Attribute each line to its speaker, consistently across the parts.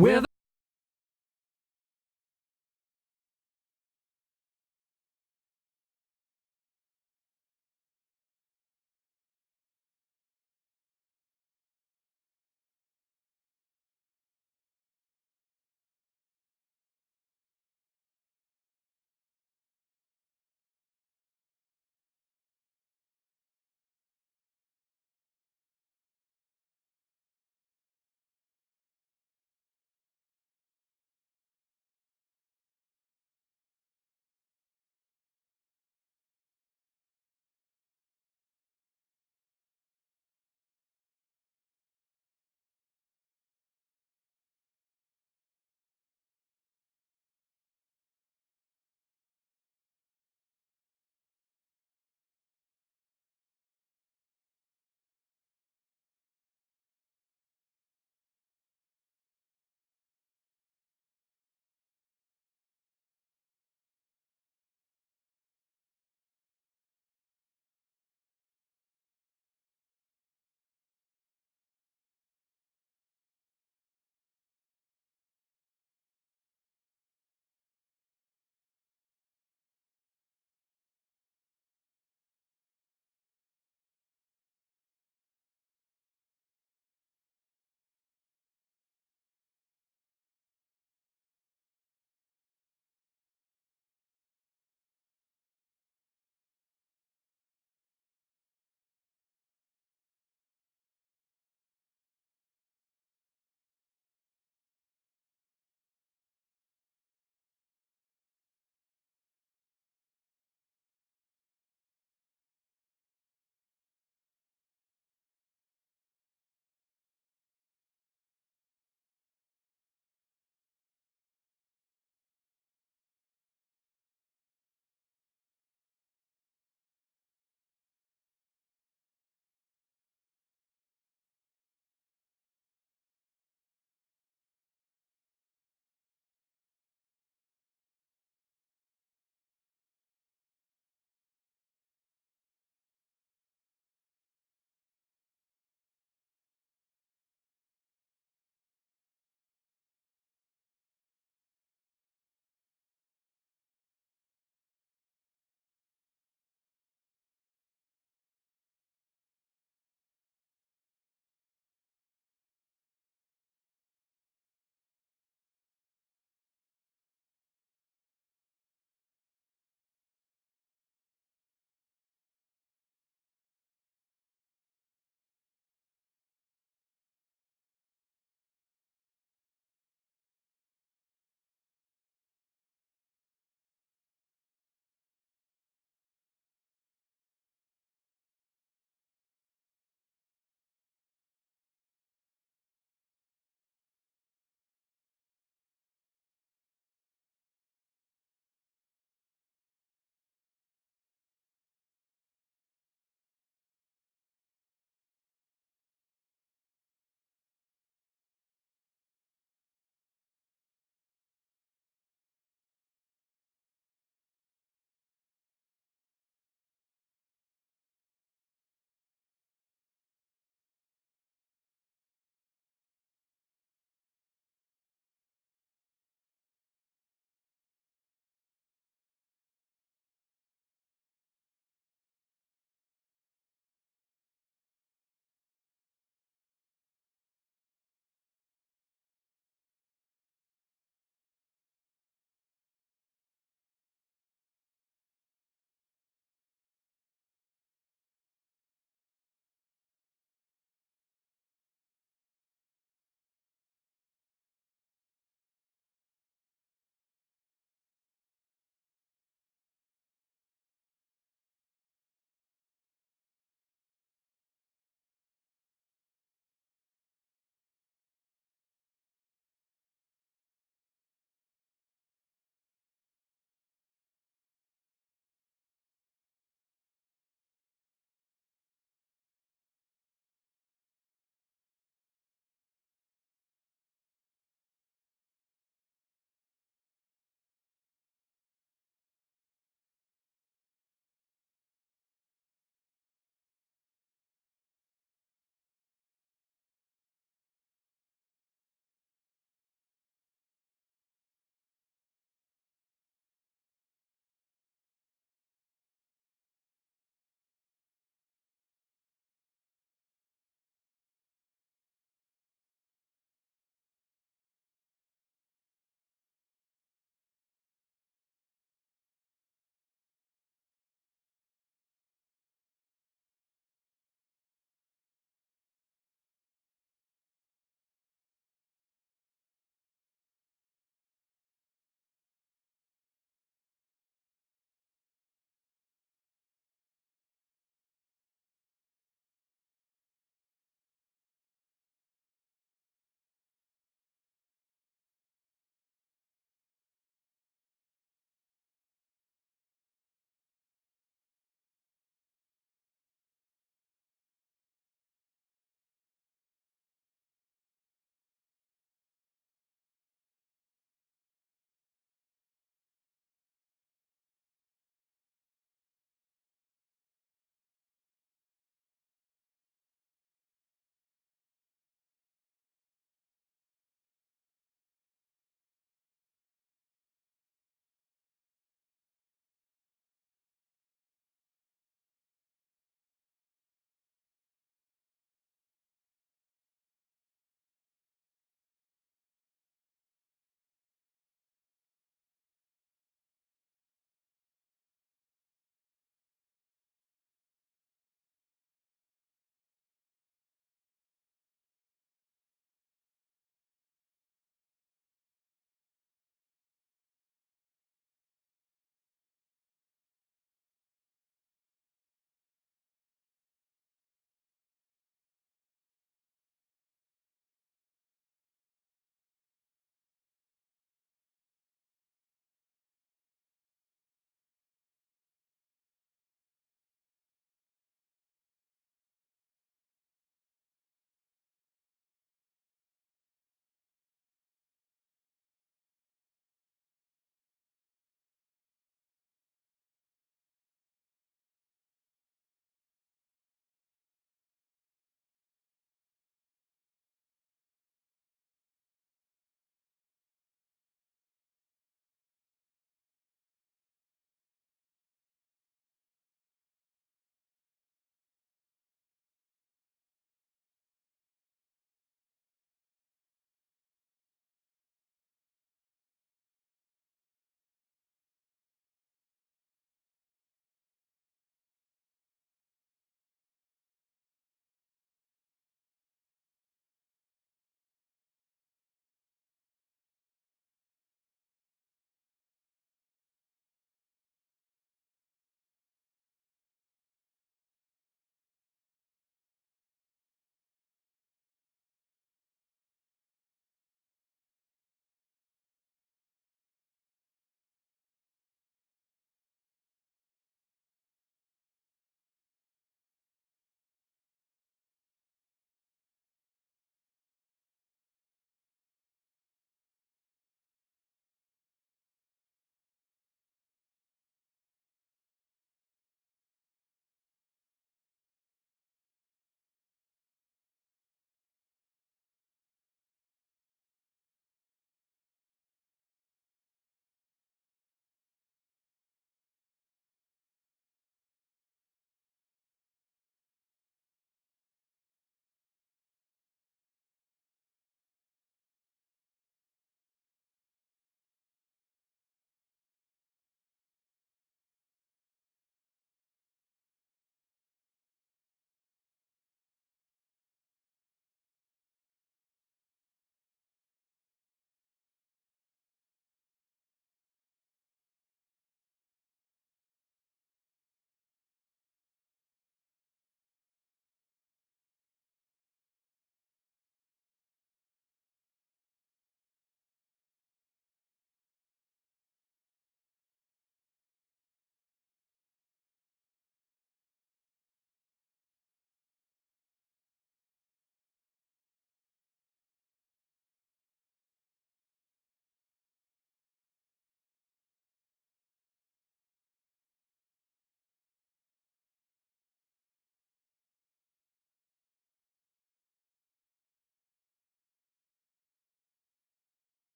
Speaker 1: With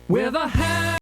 Speaker 1: with a hand.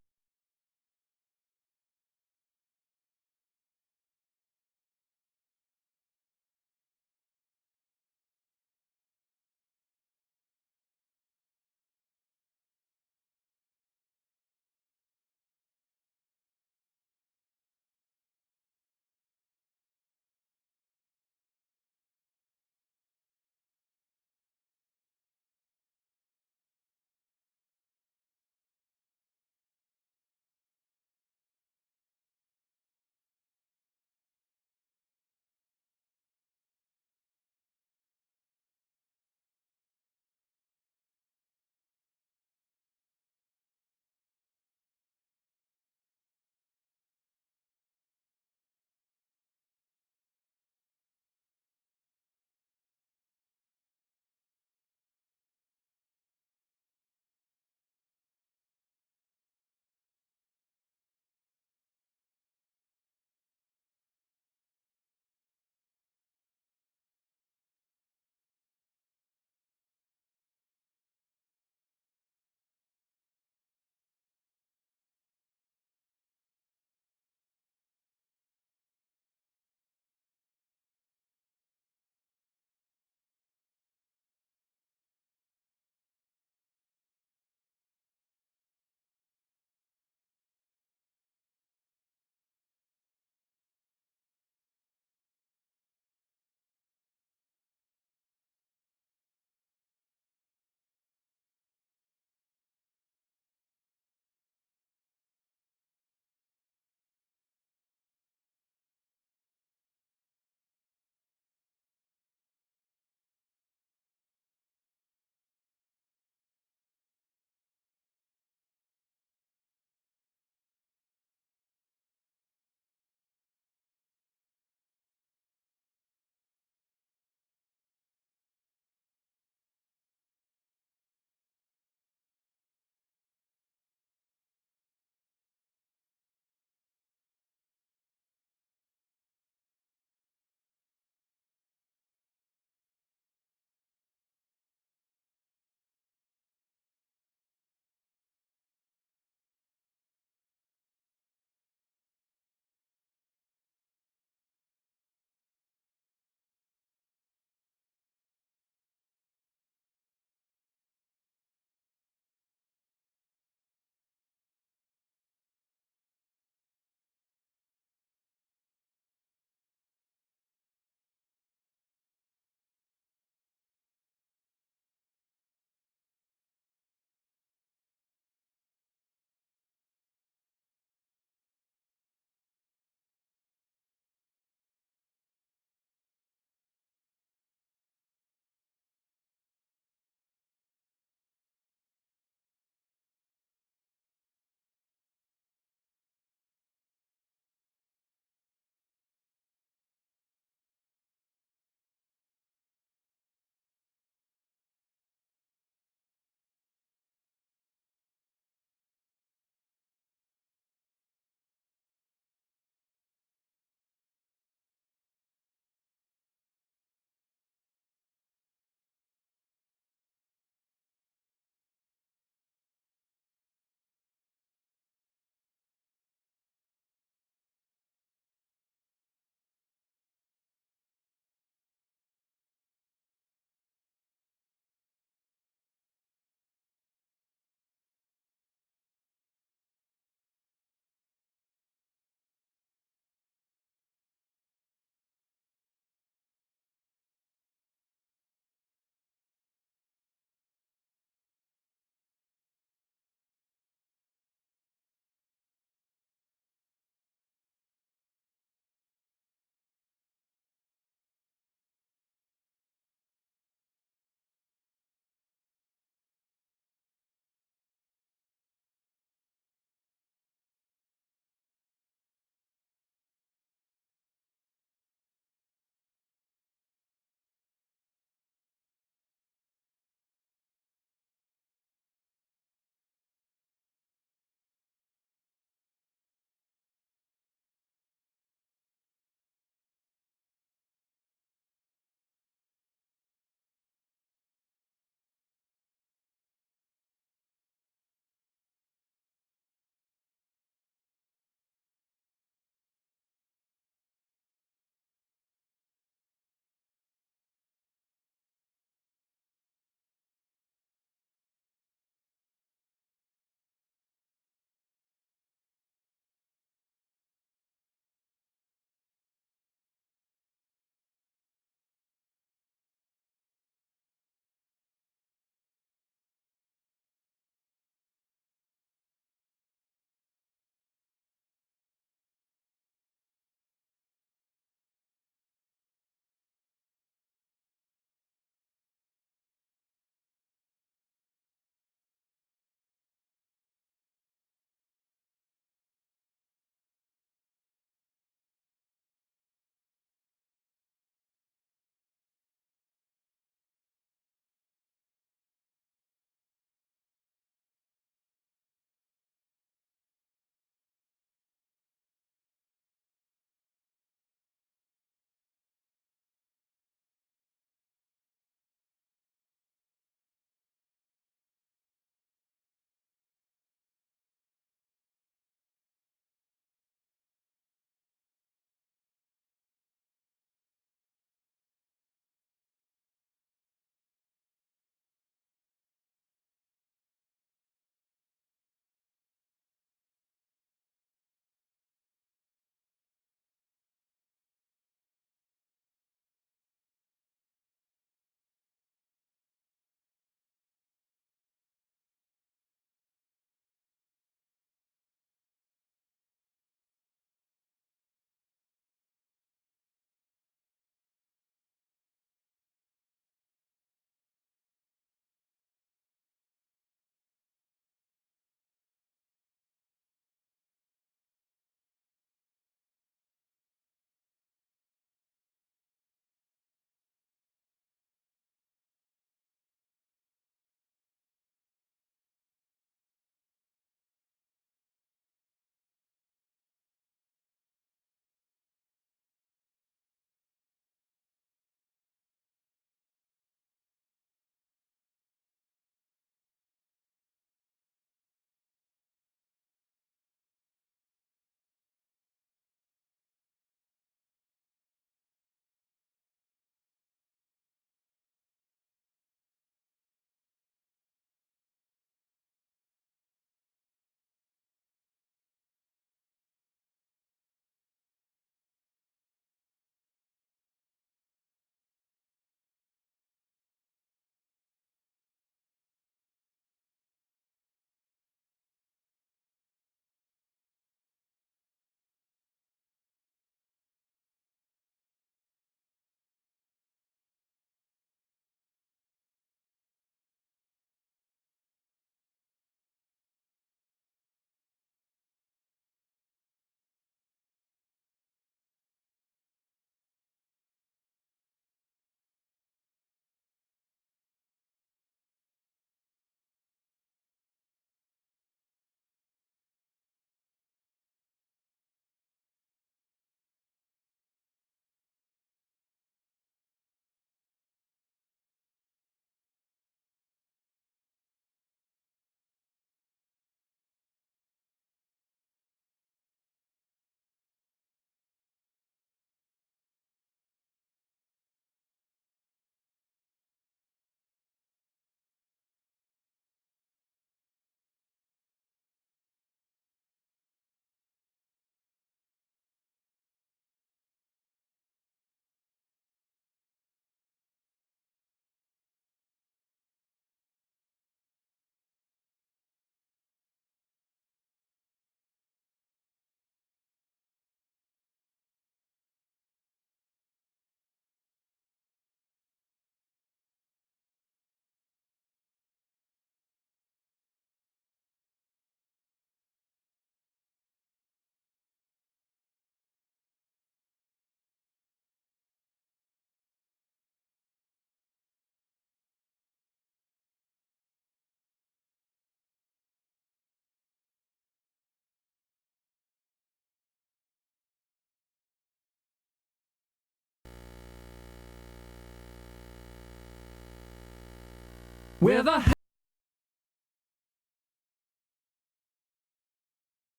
Speaker 1: with a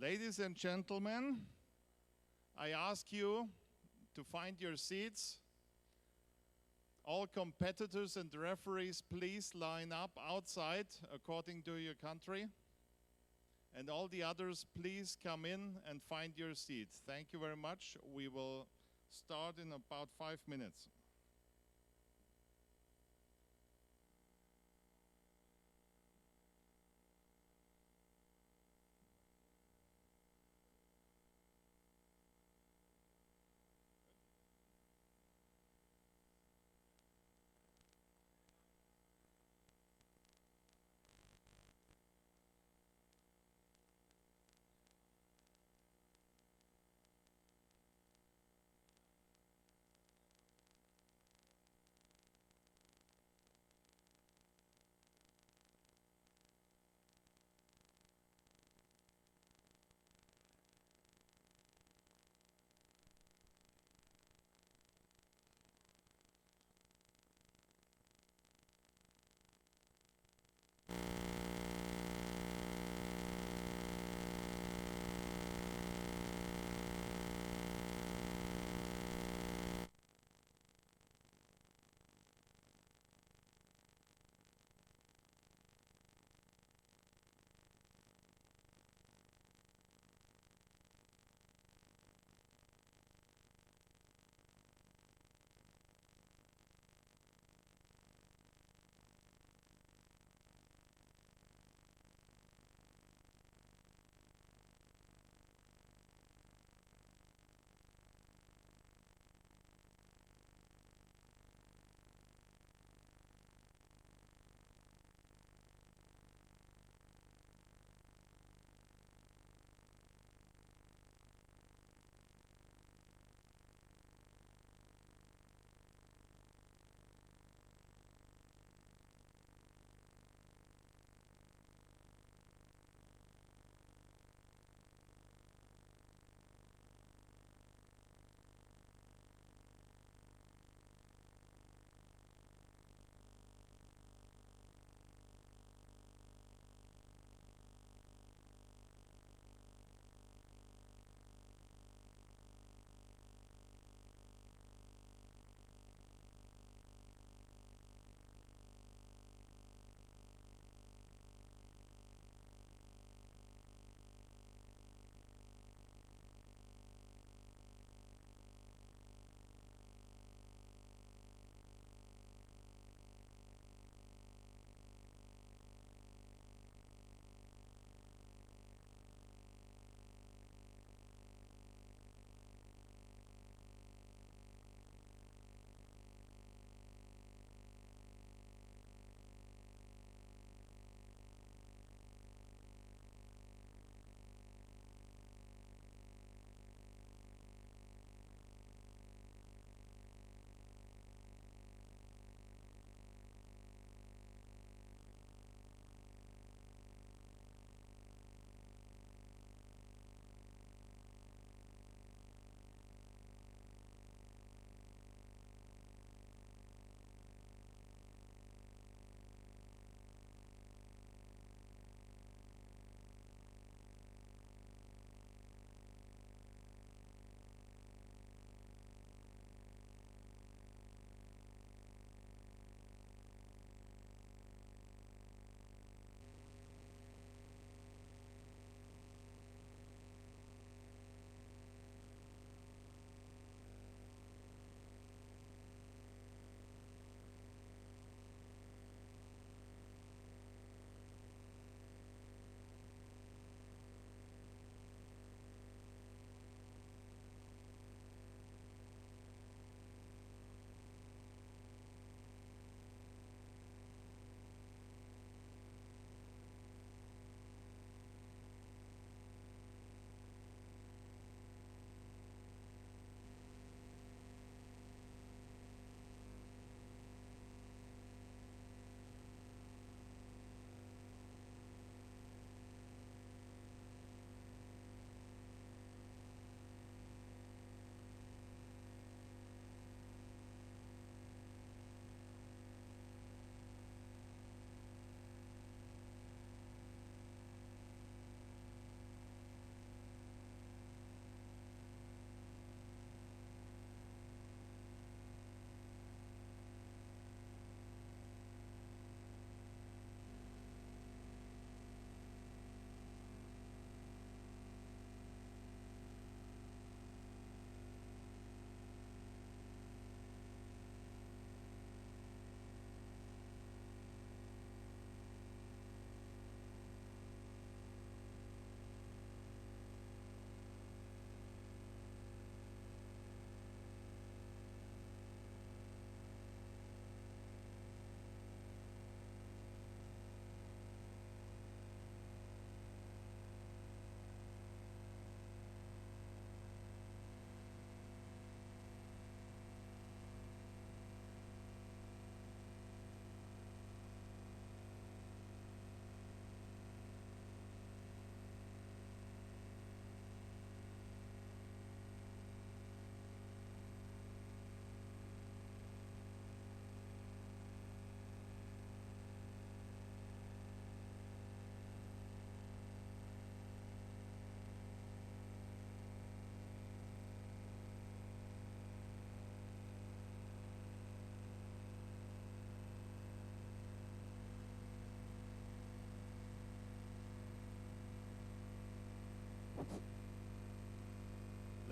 Speaker 1: Ladies and gentlemen, I ask you to find your seats. All competitors and referees, please line up outside according to your country. And all the others, please come in and find your seats. Thank you very much. We will start in about 5 minutes.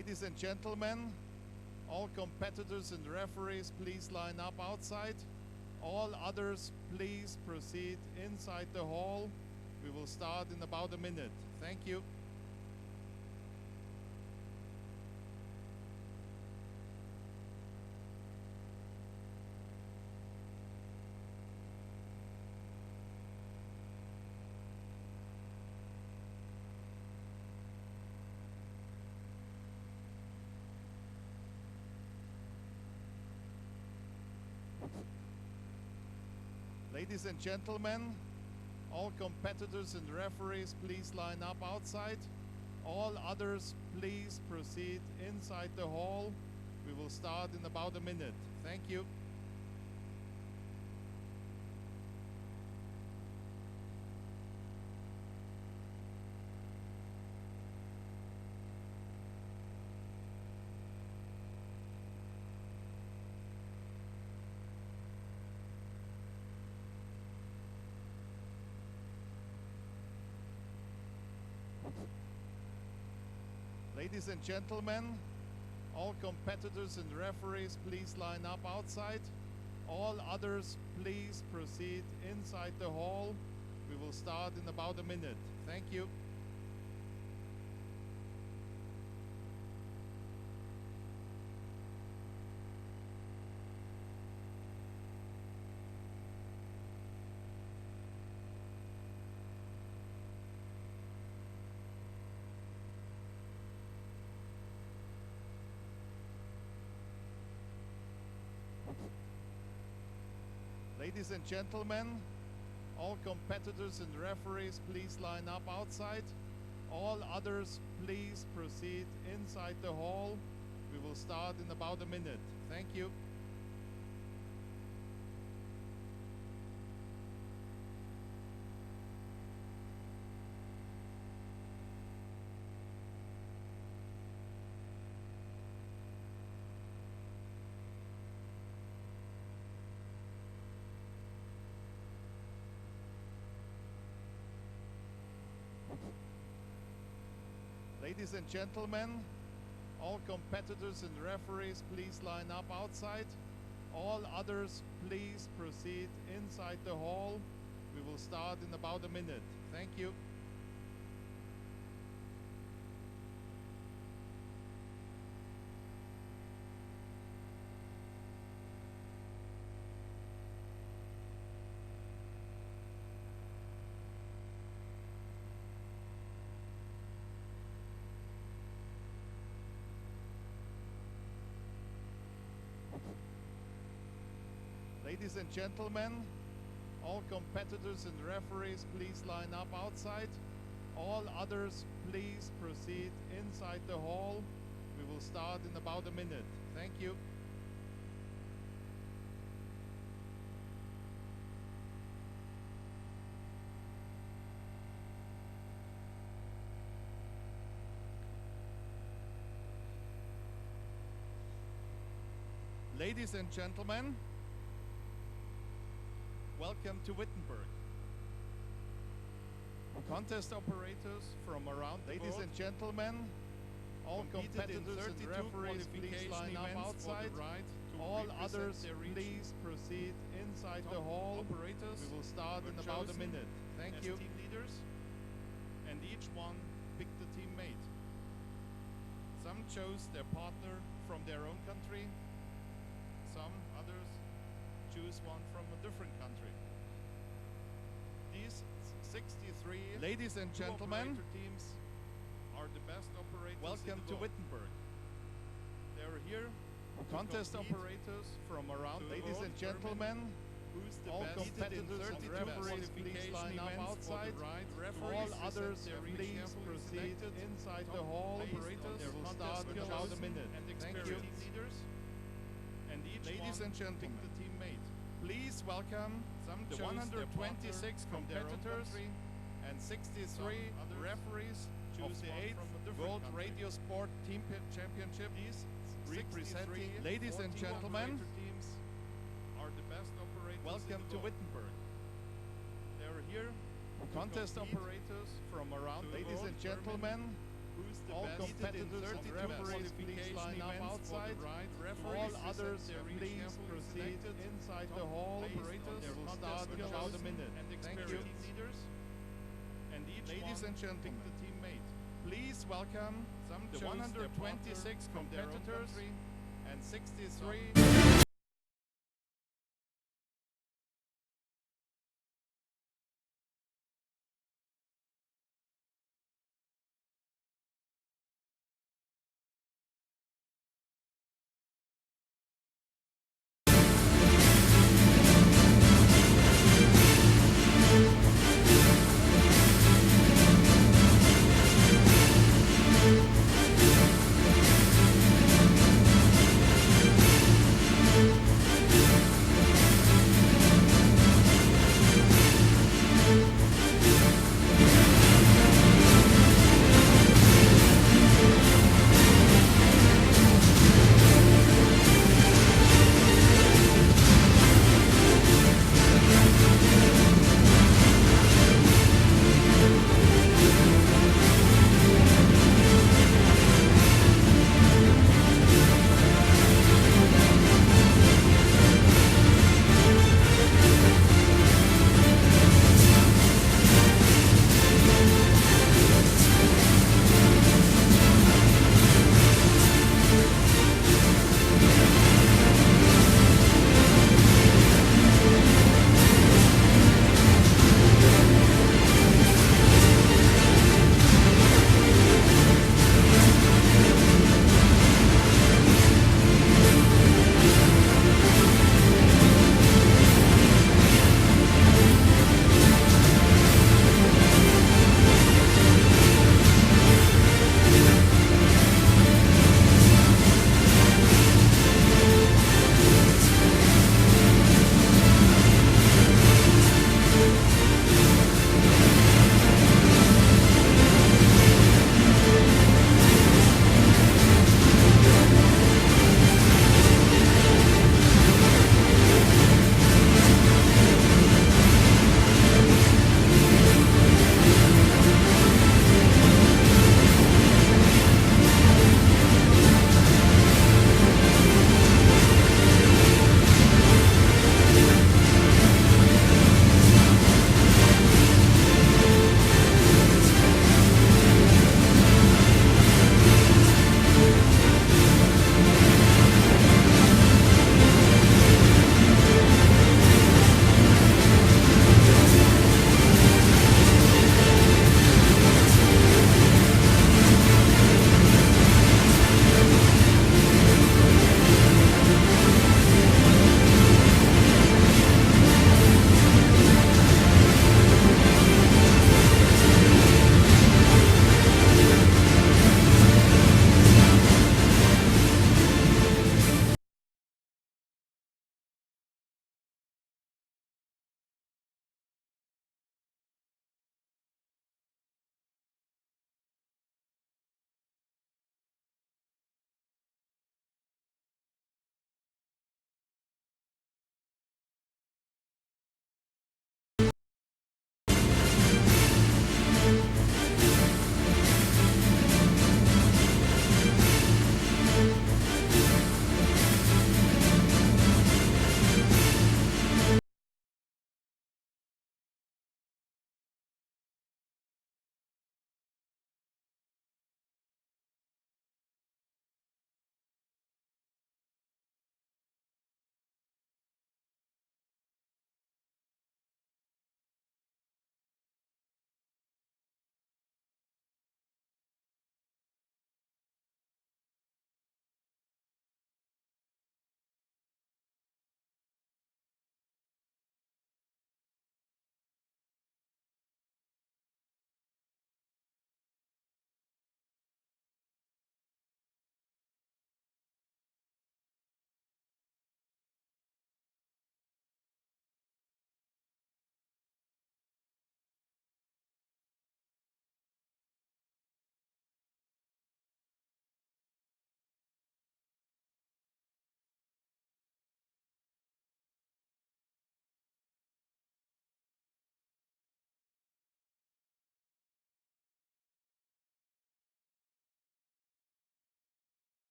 Speaker 1: Ladies and gentlemen, all competitors and referees, please line up outside. All others, please proceed inside the hall. We will start in about a minute. Thank you. Ladies and gentlemen, all competitors and referees, please line up outside. All others, please proceed inside the hall. We will start in about a minute. Thank you. Ladies and gentlemen, all competitors and referees, please line up outside. All others, please proceed inside the hall. We will start in about a minute. Thank you. Ladies and gentlemen, all competitors and referees, please line up outside. All others, please proceed inside the hall. We will start in about a minute. Thank you. Ladies and gentlemen, all competitors and referees, please line up outside. All others, please proceed inside the hall. We will start in about a minute. Thank you. Ladies and gentlemen, all competitors and referees, please line up outside. All others, please proceed inside the hall. We will start in about a minute. Thank you. Ladies and gentlemen, welcome to Wittenberg. Contest operators from around the world. Ladies and gentlemen, all competitors and referees, please line up outside. All others, please proceed inside the hall. We will start in about a minute. Thank you. Team leaders, and each one picked the teammate. Some chose their partner from their own country. Some others choose one from a different country. These 63 ladies and gentlemen teams are the best operators. Welcome to Wittenberg. They're here. Contest operators from around the world. Ladies and gentlemen, who's the all best? Competitors and referees, please line up outside. All others, please proceed inside the hall. Operators will start in about a minute. Thank you. Leaders. And each ladies and gentlemen, the teammate. Please welcome the 126 competitors and 63 referees of the 8th World Radio Sport Team Championship. Representing ladies and gentlemen, teams are the best operators. Welcome to Wittenberg. They're here. Contest operators from around the world. Ladies and gentlemen, All competitors and referees, please line up outside. All others, please proceed inside the hall. They will start in about a minute. Thank you. Ladies and gentlemen, please welcome the 126 competitors and 63...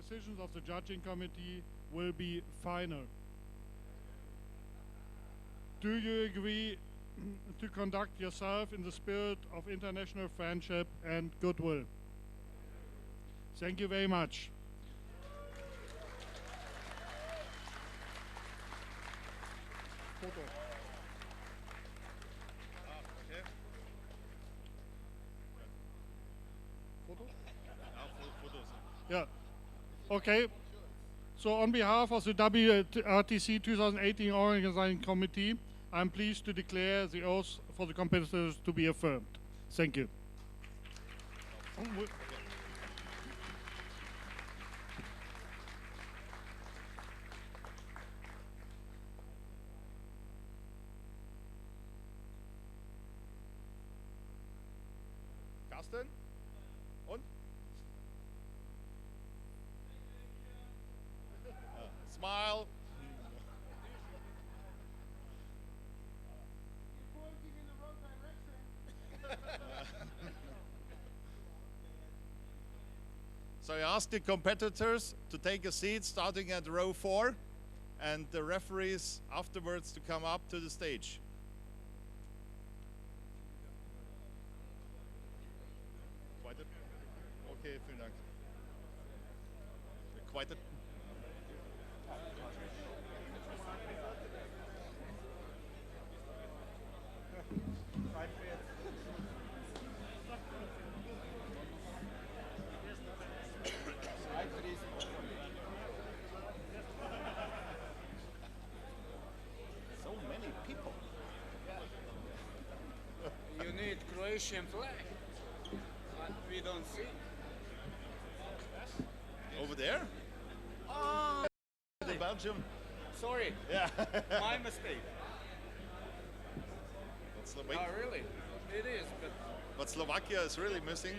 Speaker 2: decisions of the judging committee will be final. Do you agree to conduct yourself in the spirit of international friendship and goodwill? Thank you very much. Photo.
Speaker 1: Okay.
Speaker 2: Photo?
Speaker 1: Photos.
Speaker 2: Yeah. Okay. So on behalf of the WRTC 2018 Organizing Committee, I'm pleased to declare the oath for the competitors to be affirmed. Thank you.
Speaker 1: Carsten? Und? Smile. So I ask the competitors to take a seat starting at row 4 and the referees afterwards to come up to the stage. Zweite? Okay, vielen Dank. Zweite? So many people.
Speaker 3: You need Croatian flag, but we don't see.
Speaker 1: Over there?
Speaker 3: Oh,
Speaker 1: The Belgium.
Speaker 3: sorry,
Speaker 1: Yeah.
Speaker 3: my mistake.
Speaker 1: But
Speaker 3: Oh, really? It is, but
Speaker 1: Slovakia is really missing.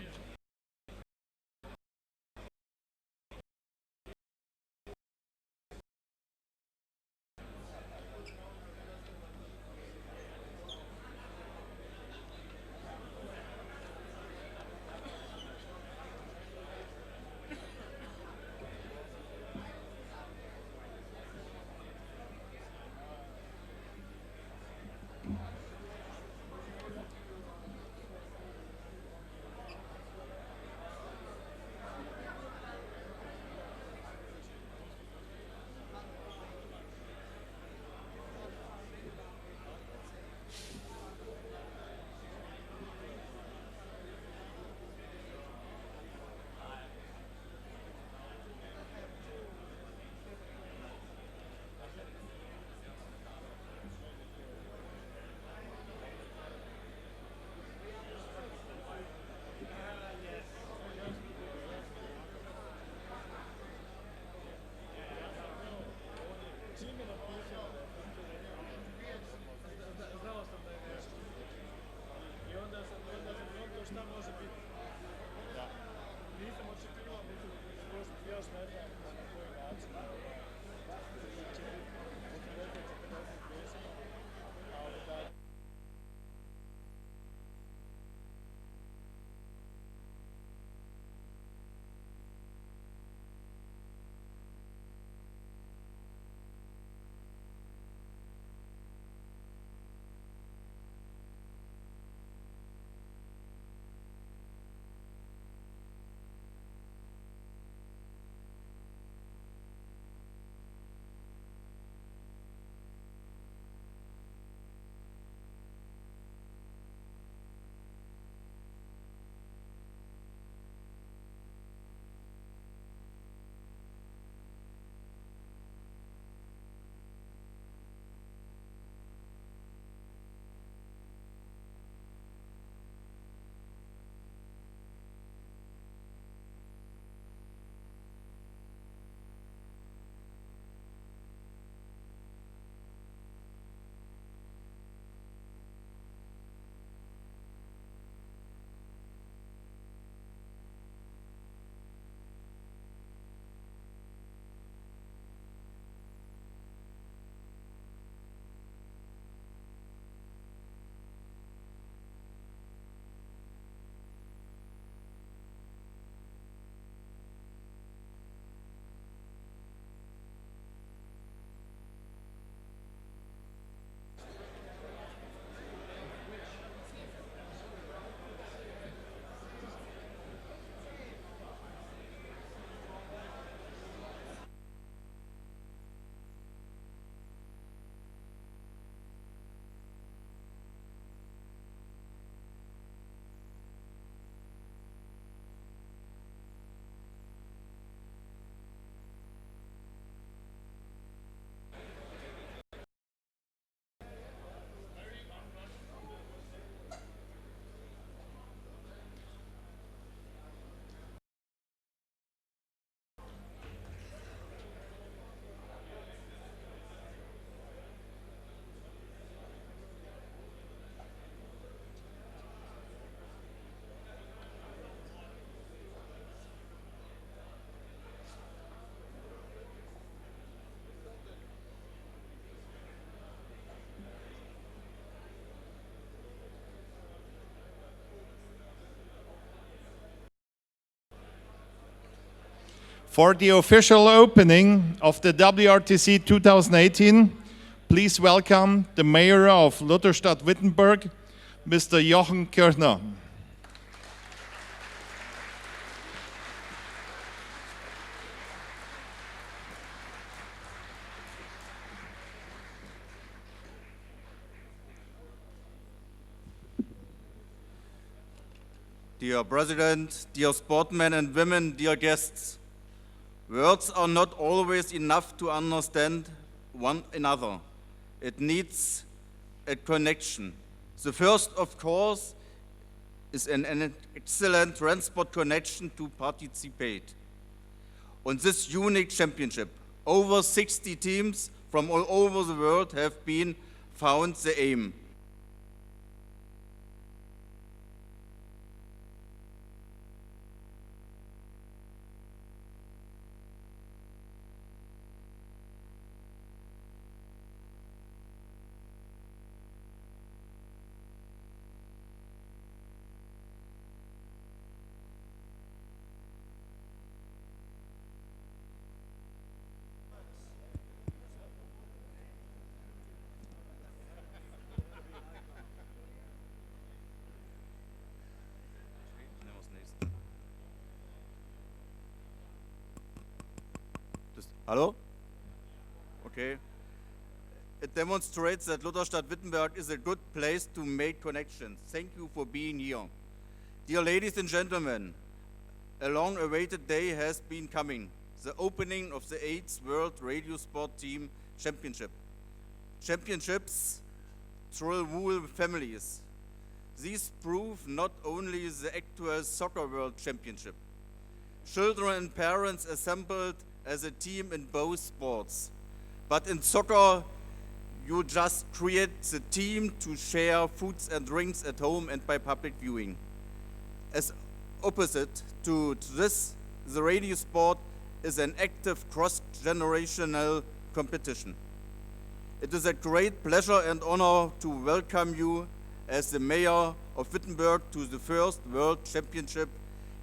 Speaker 1: For the official opening of the WRTC 2018, please welcome the Mayor of Lutherstadt-Wittenberg, Mr. Jochen Kirchner.
Speaker 4: Dear President, dear sportsmen and women, dear guests, words are not always enough to understand one another. It needs a connection. The first, of course, is an excellent transport connection to participate on this unique championship. Over 60 teams from all over the world have been found the aim. Hello? Okay. It demonstrates that Lutherstadt-Wittenberg is a good place to make connections. Thank you for being here. Dear ladies and gentlemen, a long-awaited day has been coming. The opening of the 8th World Radio Sport Team Championship. Championships thrill whole families. These prove not only the actual Soccer World Championship. Children and parents assembled as a team in both sports. But in soccer, you just create the team to share foods and drinks at home and by public viewing. As opposite to this, the radio sport is an active cross-generational competition. It is a great pleasure and honor to welcome you as the Mayor of Wittenberg to the first World Championship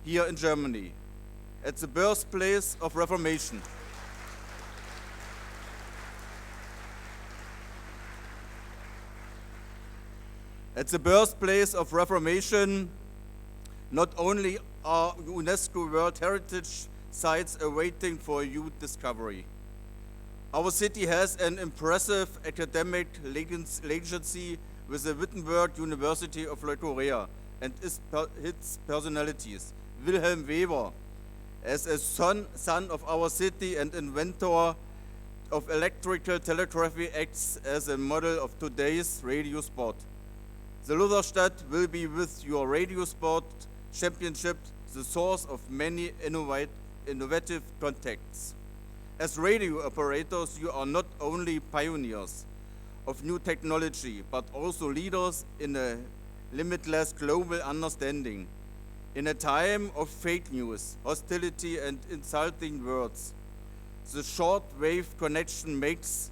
Speaker 4: here in Germany, at the birthplace of Reformation. At the birthplace of Reformation, not only are UNESCO World Heritage Sites awaiting for youth discovery. Our city has an impressive academic legacy with the Wittenberg University of Korea and its personalities. Wilhelm Weber, as a son of our city and inventor of electrical telegraphy, acts as a model of today's radio sport. The Lutherstadt will be with your radio sport championship the source of many innovative contacts. As radio operators, you are not only pioneers of new technology, but also leaders in a limitless global understanding. In a time of fake news, hostility, and insulting words, the short-wave connection makes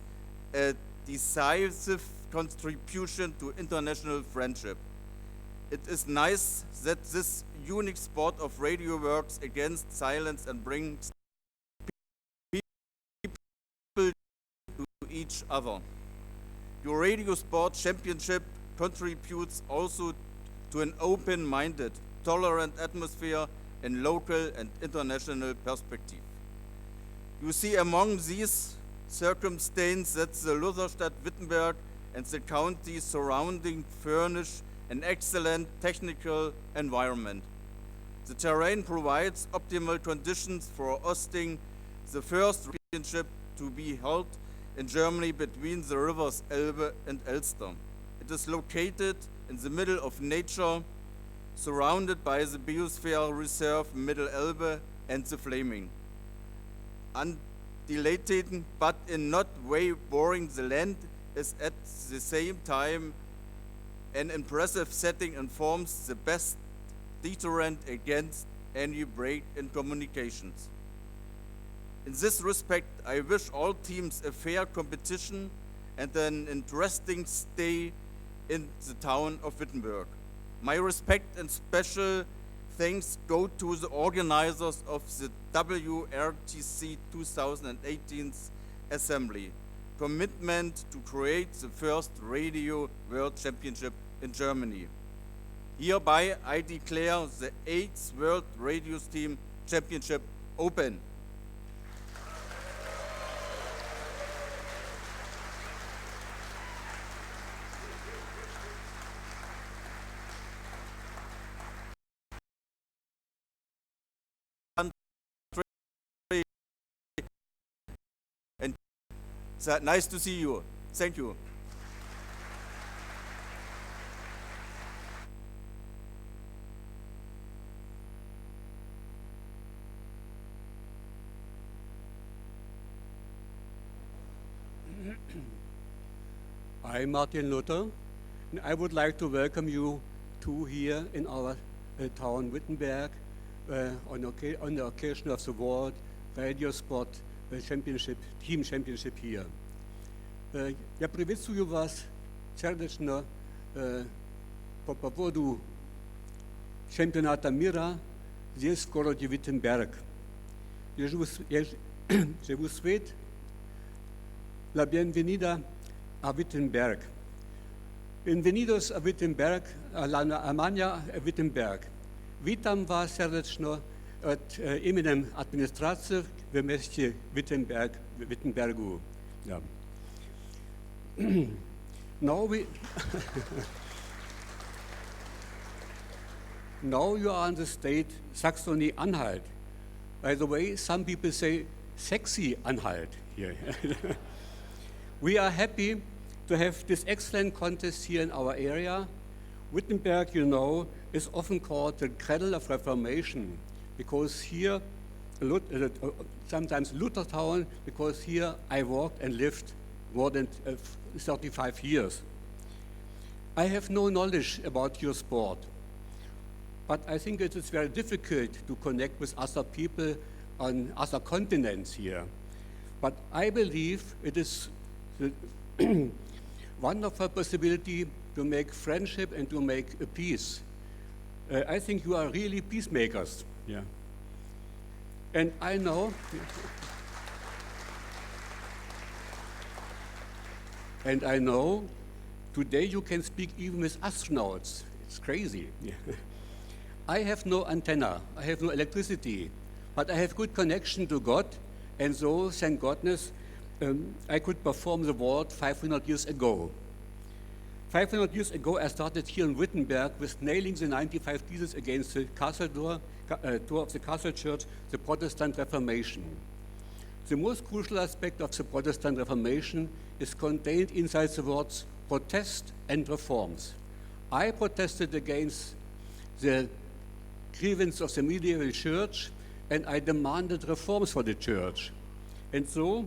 Speaker 4: a decisive contribution to international friendship. It is nice that this unique sport of radio works against silence and brings people to each other. Your radio sport championship contributes also to an open-minded, tolerant atmosphere in local and international perspective. You see among these circumstances that the Lutherstadt-Wittenberg and the counties surrounding furnish an excellent technical environment. The terrain provides optimal conditions for hosting the first championship to be held in Germany between the rivers Elbe and Elster. It is located in the middle of nature, surrounded by the Biosphere Reserve Middle Elbe and the Flaming. Undulating, but in not way boring, the land is at the same time an impressive setting and forms the best deterrent against any break in communications. In this respect, I wish all teams a fair competition and an interesting stay in the town of Wittenberg. My respect and special thanks go to the organizers of the WRTC 2018 assembly. Commitment to create the first Radio World Championship in Germany. Hereby, I declare the 8th World Radio Steam Championship open. And it's nice to see you. Thank you.
Speaker 5: I'm Martin Luther, and I would like to welcome you to here in our town Wittenberg on the occasion of the World Radio Sport Championship, Team Championship here. Ja priветствую вас сердечно по поводу чемпионата мира здесь, в городе Виттенберг. Я живу в свет La bienvenida a Wittenberg. Bienvenidos a Wittenberg, a la Amania Wittenberg. Witam was serdecznie od imieniem administracji w mieście Wittenbergu. Ja. Now you are in the state Saxony-Anhalt. By the way, some people say sexy Anhalt here. We are happy to have this excellent contest here in our area. Wittenberg, you know, is often called the cradle of Reformation because here, sometimes Luther town, because here I worked and lived more than 35 years. I have no knowledge about your sport, but I think it is very difficult to connect with other people on other continents here. But I believe it is the wonderful possibility to make friendship and to make a peace. I think you are really peacemakers. Yeah. And I know, today you can speak even with astronauts. It's crazy. Yeah. I have no antenna, I have no electricity, but I have good connection to God, and so, thank goodness, I could perform the world 500 years ago. 500 years ago, I started here in Wittenberg with nailing the 95 pieces against the castle door of the castle church, the Protestant Reformation. The most crucial aspect of the Protestant Reformation is contained inside the words protest and reforms. I protested against the grievance of the medieval church, and I demanded reforms for the church. And so,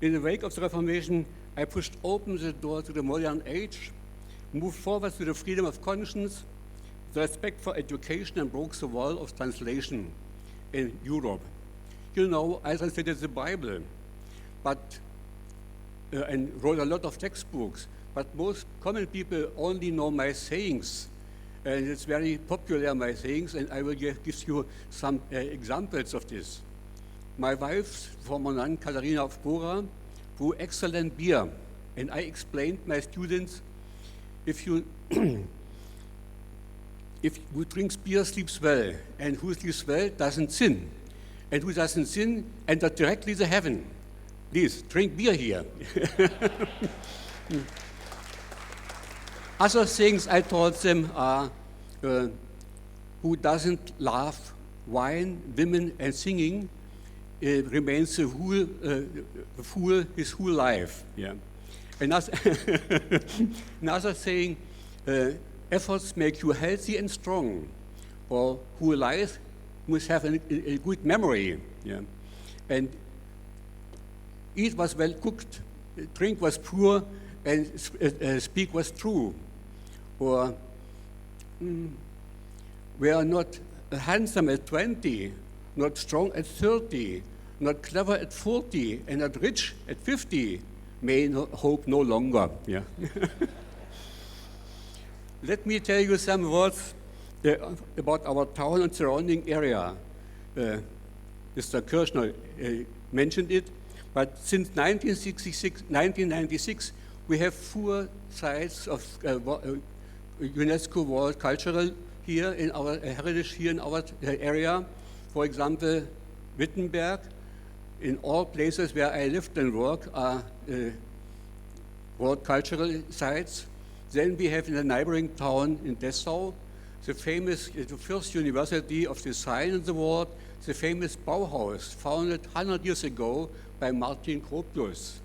Speaker 5: in the wake of the Reformation, I pushed open the door to the modern age, moved forward to the freedom of conscience, the respect for education, and broke the wall of translation in Europe. You know, I translated the Bible, and wrote a lot of textbooks, but most common people only know my sayings. And it's very popular, my sayings, and I will give you some examples of this. My wife's former nun, Katharina of Bora, brew excellent beer, and I explained my students, if who drinks beer sleeps well, and who sleeps well doesn't sin, and who doesn't sin enters directly to heaven. Please, drink beer here. Other things I taught them are who doesn't love wine, women, and singing remains a fool his whole life. Yeah. Another saying, efforts make you healthy and strong, or who lies must have a good memory. Yeah. And eat was well cooked, drink was pure, and speak was true. Or we are not handsome at 20, not strong at 30, not clever at 40, and not rich at 50, may hope no longer. Yeah. Let me tell you some words about our town and surrounding area. Mr. Kirchner mentioned it, but since 1996, we have 4 sites of UNESCO World Cultural here in our heritage here in our area. For example, Wittenberg. In all places where I lived and work are world cultural sites. Then we have in the neighboring town in Dessau, the famous, the first university of design in the world, the famous Bauhaus, founded 100 years ago by Martin Gropius.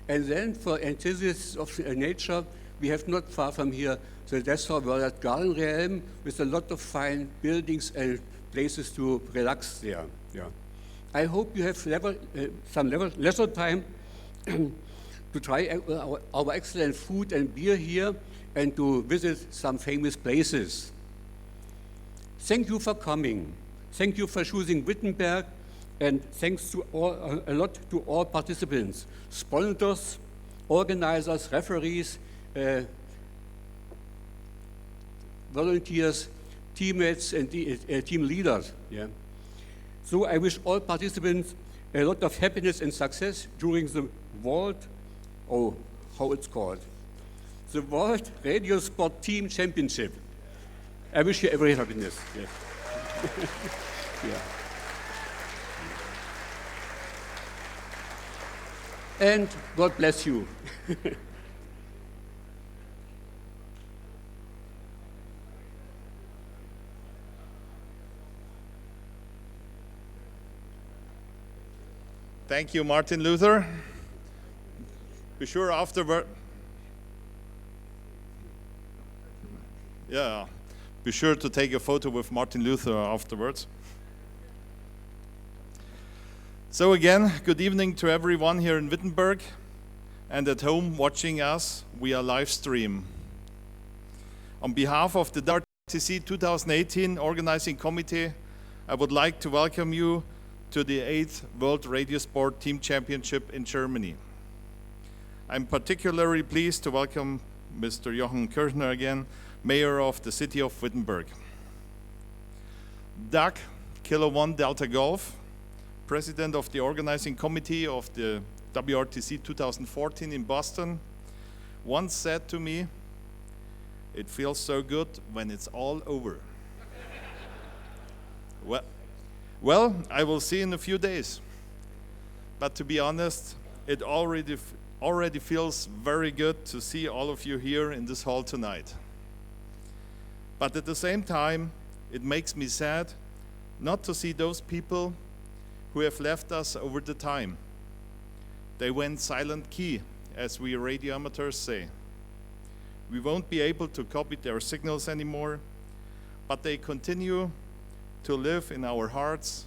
Speaker 5: And then for enthusiasts of nature, we have not far from here the Dessau World Garden Realm with a lot of fine buildings and places to relax there. Yeah. I hope you have some leisure time to try our excellent food and beer here and to visit some famous places. Thank you for coming. Thank you for choosing Wittenberg, and thanks to a lot to all participants, sponsors, organizers, referees, volunteers, teammates, and team leaders. Yeah. So I wish all participants a lot of happiness and success during the World, how it's called, the World Radio Sport Team Championship. I wish you every happiness. Yeah. Yeah. And God bless you.
Speaker 1: Thank you, Martin Luther. Be sure afterward. Yeah, be sure to take a photo with Martin Luther afterwards. So again, good evening to everyone here in Wittenberg and at home watching us via live stream. On behalf of the WRTC 2018 Organizing Committee, I would like to welcome you to the 8th World Radio Sport Team Championship in Germany. I'm particularly pleased to welcome Mr. Jochen Kirchner again, Mayor of the city of Wittenberg. Doug, Kilo 1 Delta Golf, President of the Organizing Committee of the WRTC 2014 in Boston, once said to me, "It feels so good when it's all over." Well, I will see in a few days. But to be honest, it already feels very good to see all of you here in this hall tonight. But at the same time, it makes me sad not to see those people who have left us over the time. They went silent key, as we radio amateurs say. We won't be able to copy their signals anymore, but they continue to live in our hearts,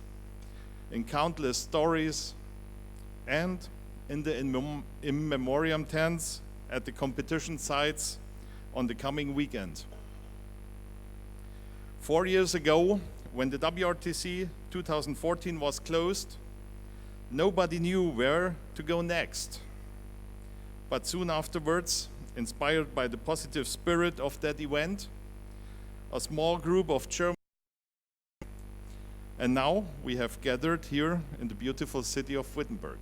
Speaker 1: in countless stories, and in the in memoriam tents at the competition sites on the coming weekend. 4 years ago, when the WRTC 2014 was closed, nobody knew where to go next. But soon afterwards, inspired by the positive spirit of that event, a small group of German, and now we have gathered here in the beautiful city of Wittenberg.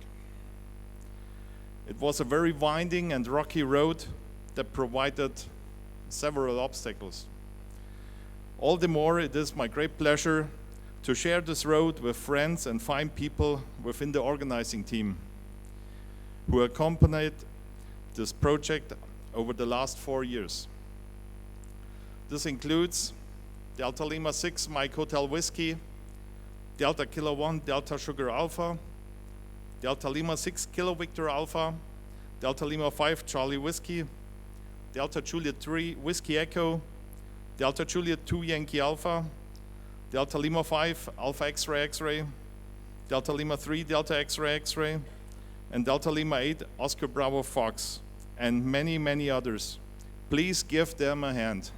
Speaker 1: It was a very winding and rocky road that provided several obstacles. All the more, it is my great pleasure to share this road with friends and fine people within the organizing team who accompanied this project over the last 4 years. This includes Delta Lima 6 Mike Hotel Whiskey, Delta Kilo 1 Delta Sugar Alpha, Delta Lima 6 Kilo Victor Alpha, Delta Lima 5 Charlie Whiskey, Delta Juliet 3 Whiskey Echo, Delta Juliet 2 Yankee Alpha, Delta Lima 5 Alpha X-Ray X-Ray, Delta Lima 3 Delta X-Ray X-Ray, and Delta Lima 8 Oscar Bravo Fox, and many, many others. Please give them a hand.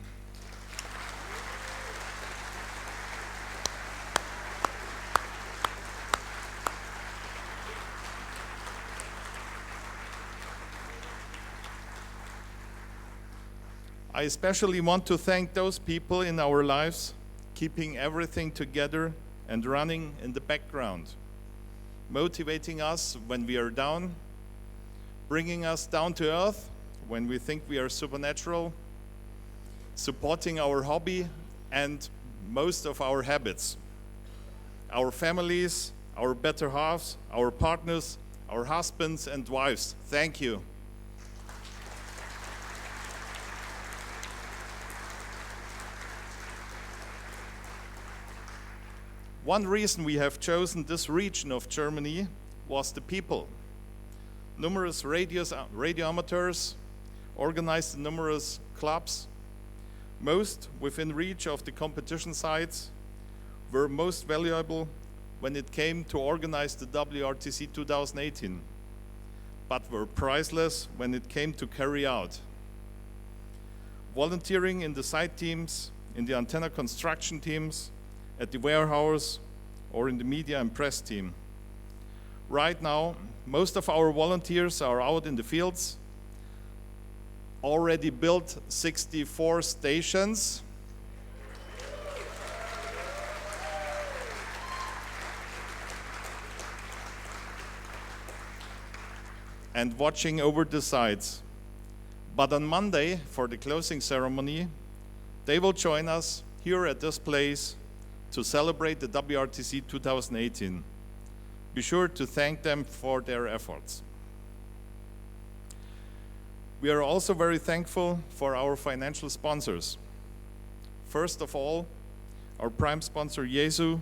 Speaker 1: I especially want to thank those people in our lives keeping everything together and running in the background, motivating us when we are down, bringing us down to earth when we think we are supernatural, supporting our hobby and most of our habits, our families, our better halves, our partners, our husbands and wives. Thank you. One reason we have chosen this region of Germany was the people. Numerous radio amateurs organized numerous clubs. Most within reach of the competition sites were most valuable when it came to organize the WRTC 2018, but were priceless when it came to carry out. Volunteering in the site teams, in the antenna construction teams, at the warehouse, or in the media and press team. Right now, most of our volunteers are out in the fields, already built 64 stations. And watching over the sites. But on Monday, for the closing ceremony, they will join us here at this place to celebrate the WRTC 2018. Be sure to thank them for their efforts. We are also very thankful for our financial sponsors. First of all, our prime sponsor, Jesu,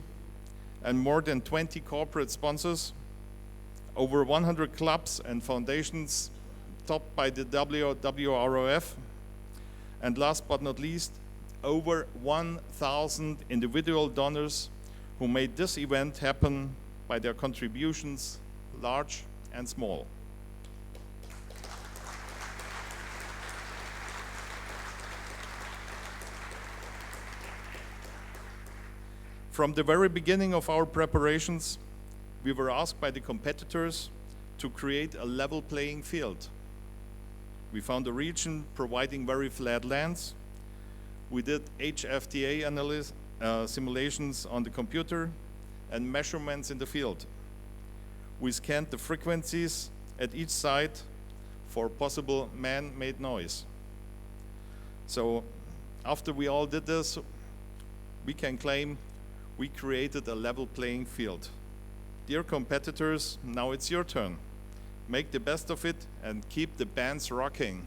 Speaker 1: and more than 20 corporate sponsors, over 100 clubs and foundations topped by the WROF, and last but not least, over 1,000 individual donors who made this event happen by their contributions, large and small. From the very beginning of our preparations, we were asked by the competitors to create a level playing field. We found a region providing very flat lands. We did HFTA simulations on the computer and measurements in the field. We scanned the frequencies at each site for possible man-made noise. So after we all did this, we can claim we created a level playing field. Dear competitors, now it's your turn. Make the best of it and keep the bands rocking.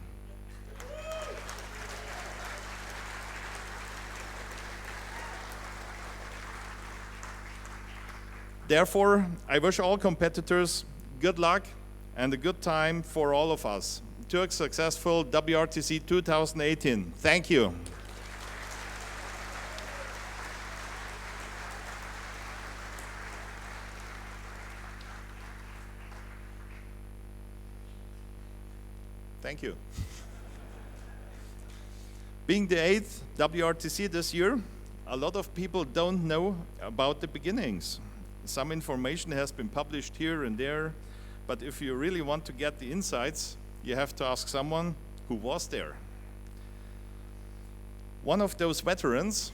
Speaker 1: Therefore, I wish all competitors good luck and a good time for all of us. To a successful WRTC 2018. Thank you. Thank you. Being the 8th WRTC this year, a lot of people don't know about the beginnings. Some information has been published here and there, but if you really want to get the insights, you have to ask someone who was there. One of those veterans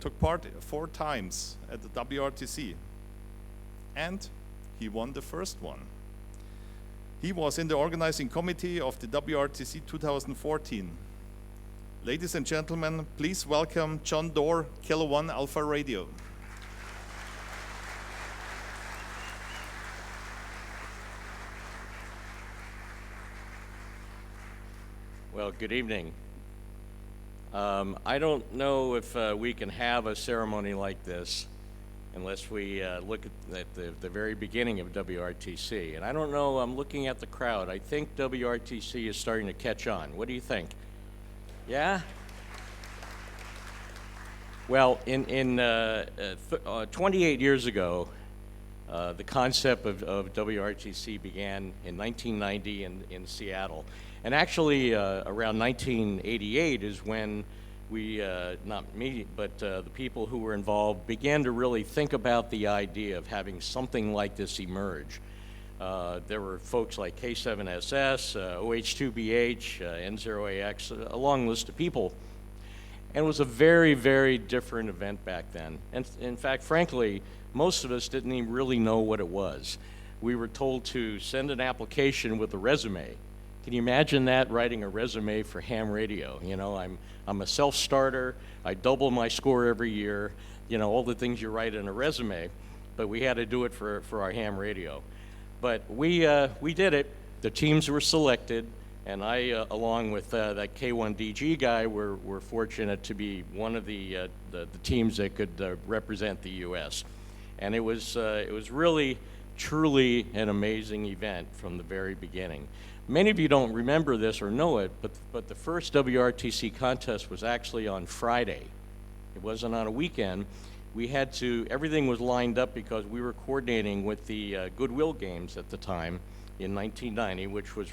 Speaker 1: took part 4 times at the WRTC, and he won the first one. He was in the organizing committee of the WRTC 2014. Ladies and gentlemen, please welcome John Doerr, Kilo 1 Alpha Radio.
Speaker 6: Well, good evening. I don't know if we can have a ceremony like this unless we look at the very beginning of WRTC. And I don't know, I'm looking at the crowd. I think WRTC is starting to catch on. What do you think? Yeah? Well, in 28 years ago, the concept of WRTC began in 1990 in Seattle. And actually, around 1988 is when we, not me, but the people who were involved began to really think about the idea of having something like this emerge. There were folks like K7SS, OH2BH, N0AX, a long list of people. And it was a very, very different event back then. And in fact, frankly, most of us didn't even really know what it was. We were told to send an application with a resume. Can you imagine that, writing a resume for ham radio? You know, I'm a self-starter, I double my score every year, you know, all the things you write in a resume, but we had to do it for our ham radio. But we did it. The teams were selected, and I, along with that K1DG guy, were fortunate to be one of the teams that could represent the U.S. And it was really, truly an amazing event from the very beginning. Many of you don't remember this or know it, but the first WRTC contest was actually on Friday. It wasn't on a weekend. We had to, everything was lined up because we were coordinating with the Goodwill Games at the time in 1990, which was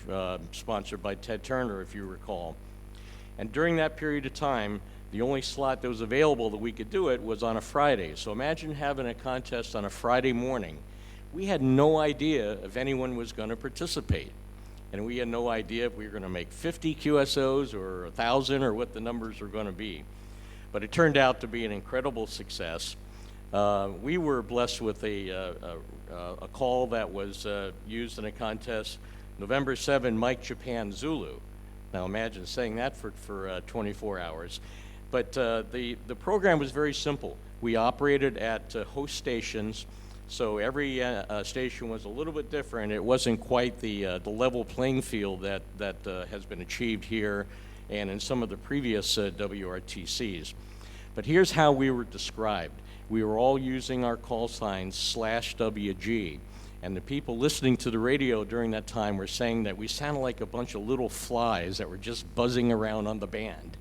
Speaker 6: sponsored by Ted Turner, if you recall. And during that period of time, the only slot that was available that we could do it was on a Friday. So imagine having a contest on a Friday morning. We had no idea if anyone was going to participate. And we had no idea if we were going to make 50 QSOs or 1,000 or what the numbers were going to be. But it turned out to be an incredible success. We were blessed with a call that was used in a contest, November 7, Mike Japan Zulu. Now imagine saying that for 24 hours. But the program was very simple. We operated at host stations. So every station was a little bit different. It wasn't quite the level playing field that has been achieved here and in some of the previous WRTCs. But here's how we were described. We were all using our call signs /WG. And the people listening to the radio during that time were saying that we sounded like a bunch of little flies that were just buzzing around on the band,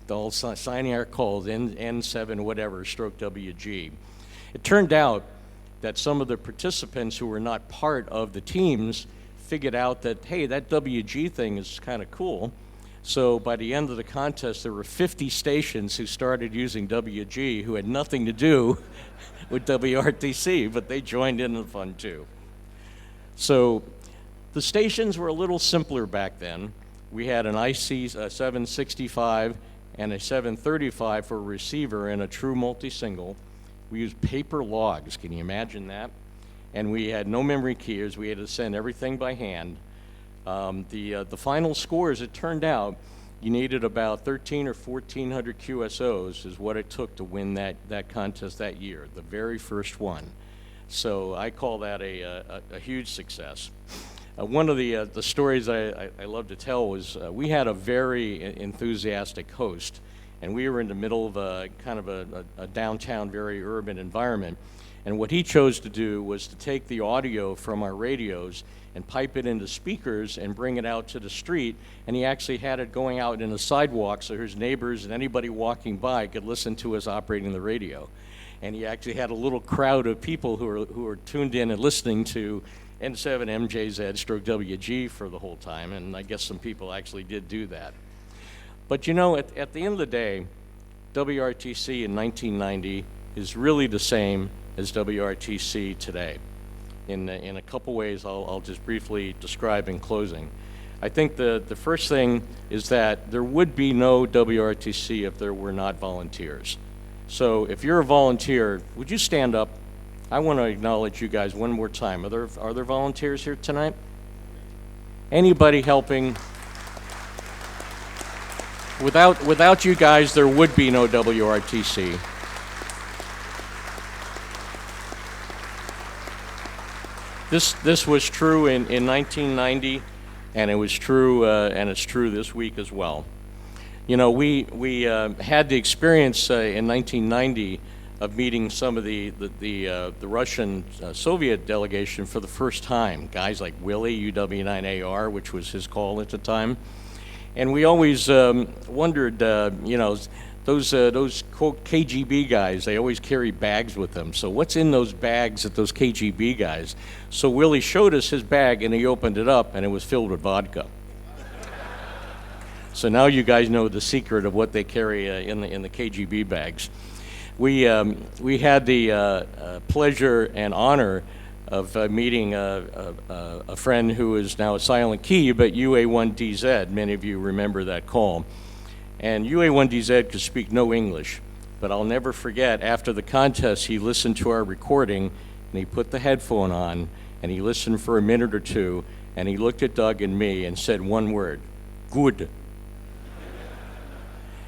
Speaker 6: all signing our calls, N7 whatever, /WG. It turned out that some of the participants who were not part of the teams figured out that, hey, that WG thing is kind of cool. So by the end of the contest, there were 50 stations who started using WG who had nothing to do with WRTC, but they joined in the fun too. So the stations were a little simpler back then. We had an IC 765 and a 735 for a receiver and a true multi-single. We used paper logs, can you imagine that? And we had no memory keys. We had to send everything by hand. The final scores, it turned out, you needed about 1,300 or 1,400 QSOs is what it took to win that contest that year, the very first one. So I call that a huge success. One of the stories I love to tell was we had a very enthusiastic host, and we were in the middle of a kind of a downtown, very urban environment. And what he chose to do was to take the audio from our radios and pipe it into speakers and bring it out to the street. And he actually had it going out in the sidewalk so his neighbors and anybody walking by could listen to us operating the radio. And he actually had a little crowd of people who were tuned in and listening to N7 MJZ /WG for the whole time. And I guess some people actually did do that. But you know, at the end of the day, WRTC in 1990 is really the same as WRTC today. In a couple ways I'll just briefly describe in closing. I think the first thing is that there would be no WRTC if there were not volunteers. So if you're a volunteer, would you stand up? I want to acknowledge you guys one more time. Are there volunteers here tonight? Anybody helping? Without you guys, there would be no WRTC. This was true in 1990, and it was true, and it's true this week as well. You know, we had the experience in 1990 of meeting some of the Russian Soviet delegation for the first time. Guys like Willie, UW9AR, which was his call at the time. And we always wondered, you know, those quote KGB guys, they always carry bags with them. So what's in those bags at those KGB guys? So Willie showed us his bag, and he opened it up, and it was filled with vodka. So now you guys know the secret of what they carry in the KGB bags. We had the pleasure and honor of meeting a friend who is now a Silent Key, but UA1DZ. Many of you remember that call. And UA1DZ could speak no English, but I'll never forget, after the contest, he listened to our recording, and he put the headphone on, and he listened for a minute or two, and he looked at Doug and me and said one word, "Good."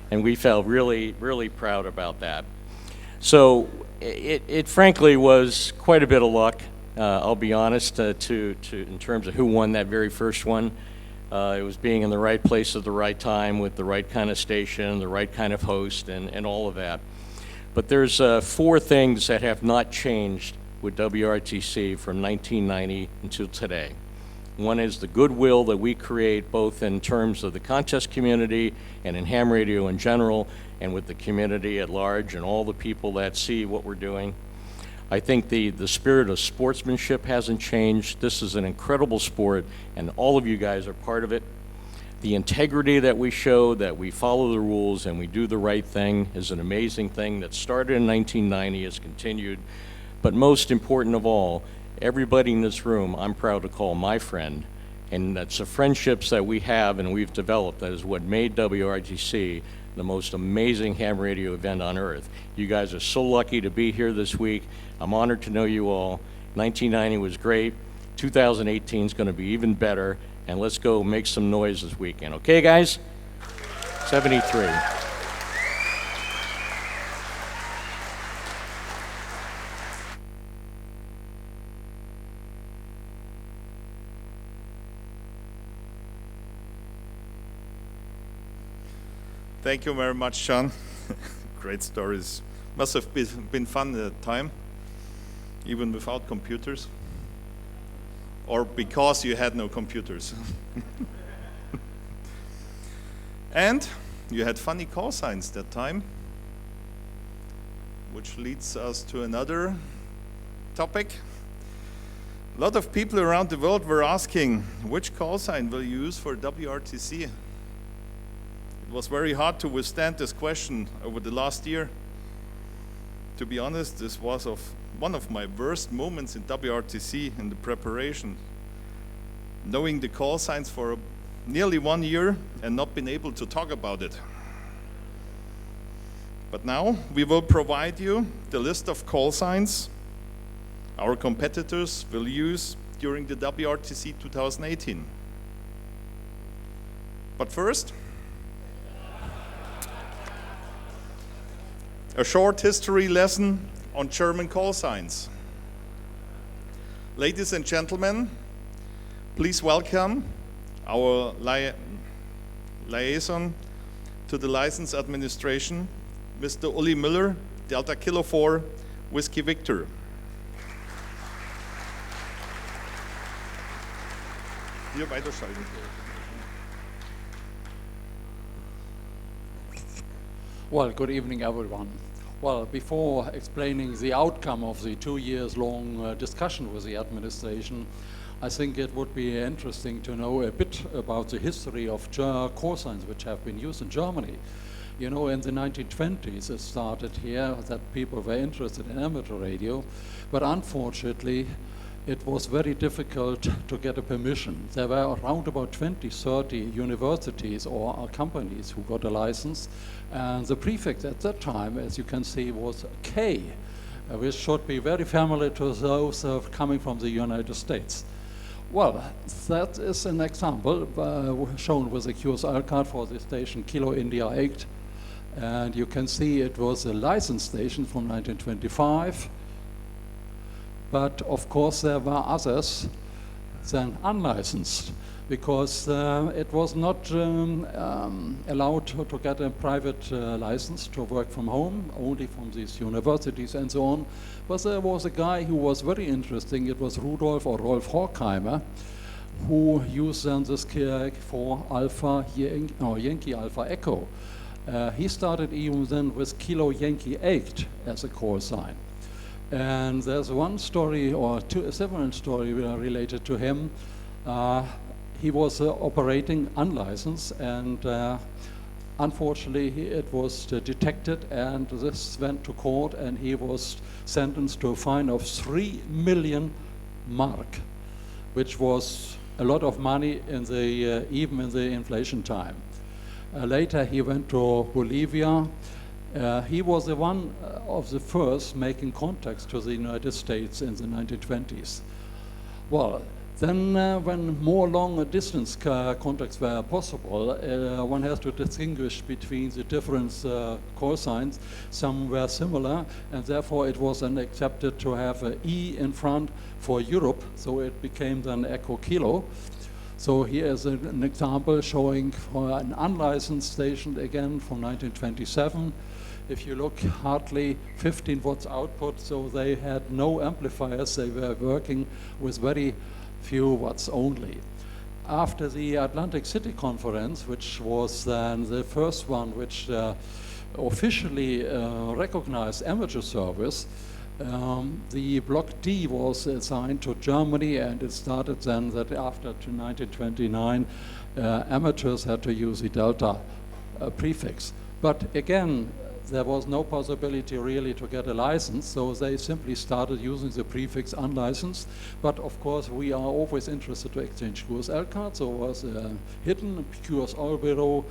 Speaker 6: And we felt really, really proud about that. So it frankly was quite a bit of luck, I'll be honest, in terms of who won that very first one. It was being in the right place at the right time with the right kind of station, the right kind of host, and all of that. But there's 4 things that have not changed with WRTC from 1990 until today. One is the goodwill that we create both in terms of the contest community and in ham radio in general, and with the community at large and all the people that see what we're doing. I think the spirit of sportsmanship hasn't changed. This is an incredible sport, and all of you guys are part of it. The integrity that we show, that we follow the rules and we do the right thing, is an amazing thing that started in 1990, has continued. But most important of all, everybody in this room, I'm proud to call my friend, and that's the friendships that we have and we've developed that is what made WRTC the most amazing ham radio event on earth. You guys are so lucky to be here this week. I'm honored to know you all. 1990 was great. 2018 is going to be even better, and let's go make some noise this weekend. Okay, guys? 73.
Speaker 1: Thank you very much, John. Great stories. Must have been fun at the time, even without computers. Or because you had no computers. And you had funny call signs that time, which leads us to another topic. A lot of people around the world were asking, which call sign will you use for WRTC? It was very hard to withstand this question over the last year. To be honest, this was one of my worst moments in WRTC in the preparation. Knowing the call signs for nearly 1 year and not being able to talk about it. But now we will provide you the list of call signs our competitors will use during the WRTC 2018. But first, a short history lesson on German call signs. Ladies and gentlemen, please welcome our liaison to the license administration, Mr. Uli Müller, Delta Kilo 4, Whiskey Victor. Hier weiterschalten.
Speaker 7: Well, good evening, everyone. Well, before explaining the outcome of the 2 years long discussion with the administration, I think it would be interesting to know a bit about the history of call signs which have been used in Germany. You know, in the 1920s it started here that people were interested in amateur radio, but unfortunately it was very difficult to get a permission. There were around about 20, 30 universities or companies who got a license, and the prefix at that time, as you can see, was K, which should be very familiar to those coming from the United States. Well, that is an example shown with a QSL card for the station Kilo India 8, and you can see it was a licensed station from 1925. But of course there were others than unlicensed, because it was not allowed to get a private license to work from home, only from these universities and so on. But there was a guy who was very interesting. It was Rudolf or Rolf Horkheimer, who used then this key for Alpha Yankee Alpha Echo. He started even then with Kilo Yankee 8 as a call sign. And there's one story, or several stories related to him. He was operating unlicensed, and unfortunately it was detected, and this went to court, and he was sentenced to a fine of 3 million mark, which was a lot of money in the even in the inflation time. Later he went to Bolivia. He was the one of the first making contacts to the United States in the 1920s. Well, then when more long distance contacts were possible, one has to distinguish between the different call signs. Some were similar, and therefore it was then accepted to have an E in front for Europe, so it became then Echo Kilo. So here is an example showing for an unlicensed station again from 1927. If you look, hardly 15 watts output, so they had no amplifiers. They were working with very few watts only. After the Atlantic City Conference, which was then the first one which officially recognized amateur service, the Block D was assigned to Germany, and it started then that after 1929, amateurs had to use the Delta prefix. But again, there was no possibility really to get a license, so they simply started using the prefix unlicensed. But of course, we are always interested to exchange QSL cards, so it was a hidden QSL bureau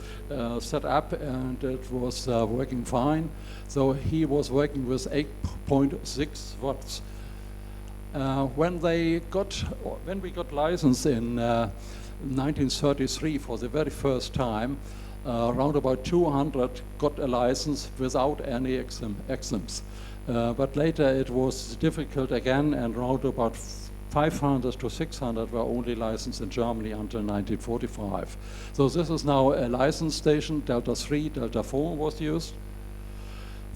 Speaker 7: set up, and it was working fine. So he was working with 8.6 watts. When we got licensed in 1933 for the very first time, around about 200 got a license without any exams. But later it was difficult again, and around about 500 to 600 were only licensed in Germany until 1945. So this is now a licensed station. Delta 3, Delta 4 was used.